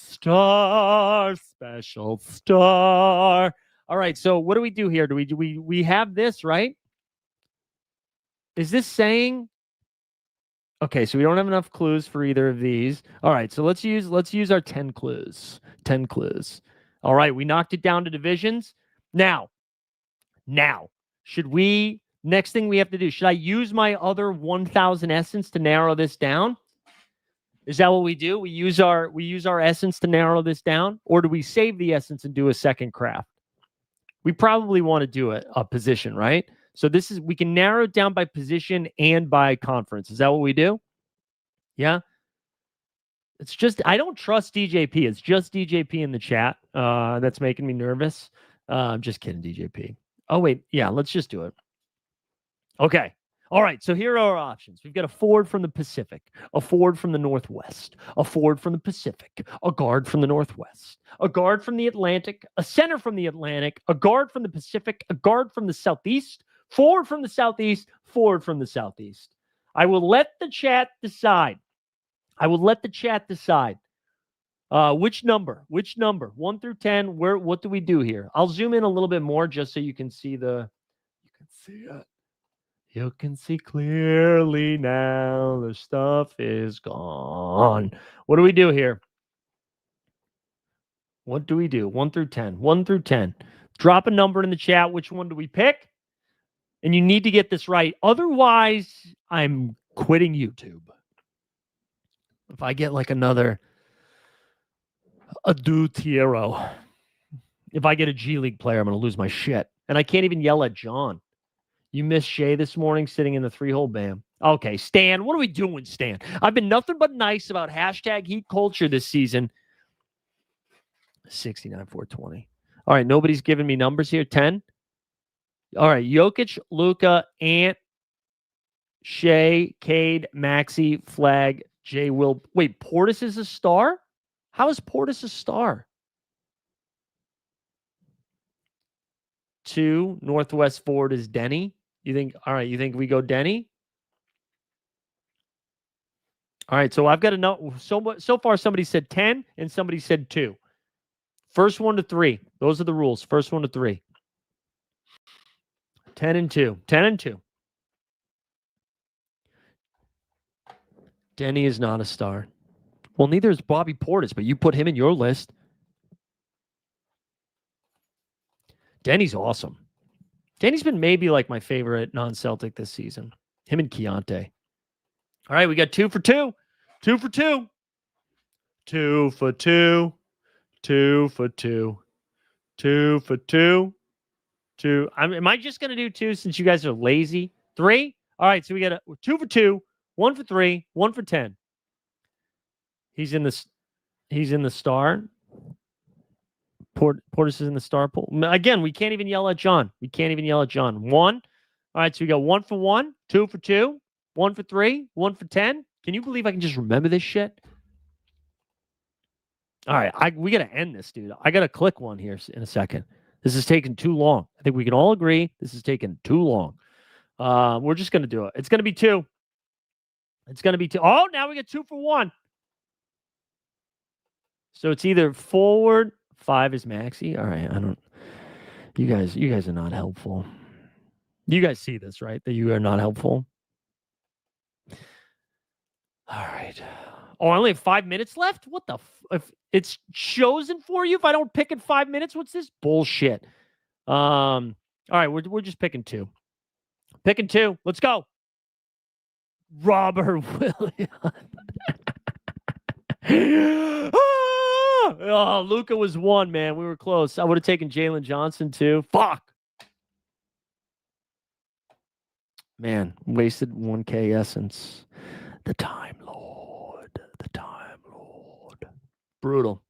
star. All right, so what do we do here? Do we have this, right? Is this saying? Okay, so we don't have enough clues for either of these. All right, so let's use our 10 clues. 10 clues. All right, we knocked it down to divisions. Now, next thing we have to do, should I use my other 1000 essence to narrow this down? Is that what we do? We use our essence to narrow this down, or do we save the essence and do a second craft? We probably want to do a position, right? So we can narrow it down by position and by conference. Is that what we do? Yeah. It's just I don't trust DJP. It's just DJP in the chat. That's making me nervous. I'm just kidding, DJP. Oh wait, yeah, let's just do it. Okay. All right. So here are our options. We've got a forward from the Pacific, a forward from the Northwest, a forward from the Pacific, a guard from the Northwest, a guard from the Atlantic, a center from the Atlantic, a guard from the Pacific, a guard from the Southeast, forward from the Southeast, forward from the Southeast. I will let the chat decide. Which number? 1 through 10. What do we do here? I'll zoom in a little bit more just so you can see it. You can see clearly now. The stuff is gone. What do we do here? What do we do? 1 through 10. 1 through 10. Drop a number in the chat. Which one do we pick? And you need to get this right. Otherwise, I'm quitting YouTube. If I get like another Adutiero, if I get a G League player, I'm going to lose my shit. And I can't even yell at John. You missed Shay this morning sitting in the 3-hole bam. Okay, Stan, what are we doing, Stan? I've been nothing but nice about hashtag heat culture this season. 69-420. All right, nobody's giving me numbers here. 10. All right, Jokic, Luka, Ant, Shay, Cade, Maxey, Flag, Jay Will. Wait, Portis is a star? How is Portis a star? 2, Northwest forward is Denny. You think we go Denny? All right, so I've got to know. So far, somebody said 10 and somebody said 2. First 1 to 3. Those are the rules. First 1 to 3. 10 and 2. 10 and 2. Denny is not a star. Well, neither is Bobby Portis, but you put him in your list. Denny's awesome. Denny's been maybe like my favorite non-Celtic this season. Him and Keontae. All right, we got 2 for 2. 2 for 2. 2 for 2. 2 for 2. 2 for 2. 2. Am I just going to do 2 since you guys are lazy? 3? All right, so we got a 2 for 2, 1 for 3, 1 for 10. He's in the star. Portis is in the star pool. Again, we can't even yell at John. 1. All right, so we got 1 for 1, 2 for 2, 1 for 3, 1 for 10. Can you believe I can just remember this shit? All right, we got to end this, dude. I got to click one here in a second. This is taking too long. I think we can all agree this is taking too long. We're just going to do it. It's going to be 2. It's going to be 2. Oh, now we got 2 for 1. So it's either forward. 5 is Maxey. All right, you guys are not helpful. You guys see this, right? That you are not helpful. All right. Oh, I only have 5 minutes left? What the if it's chosen for you if I don't pick in 5 minutes? What's this bullshit? All right, we're just picking 2. Picking 2. Let's go. Robert Williams. Oh, Luka was 1, man. We were close. I would have taken Jalen Johnson too. Fuck. Man, wasted 1K essence. The Time Lord. The Time Lord. Brutal.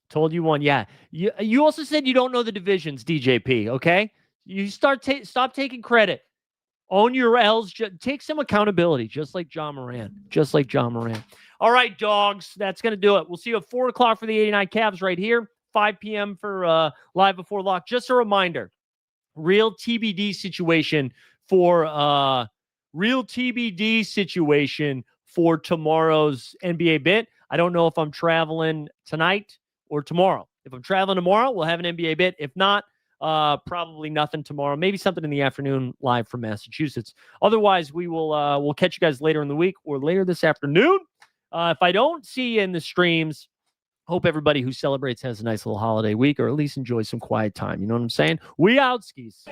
Told you 1. Yeah. You also said you don't know the divisions, DJP, okay? You stop taking credit. Own your L's. Take some accountability, just like John Moran. All right, dogs. That's going to do it. We'll see you at 4 o'clock for the 89 Cavs right here. 5 p.m. for Live Before Lock. Just a reminder, real TBD situation for tomorrow's NBA bit. I don't know if I'm traveling tonight or tomorrow. If I'm traveling tomorrow, we'll have an NBA bit. If not, probably nothing tomorrow. Maybe something in the afternoon live from Massachusetts. Otherwise, we'll catch you guys later in the week or later this afternoon. If I don't see you in the streams, hope everybody who celebrates has a nice little holiday week or at least enjoys some quiet time. You know what I'm saying? We out, skis.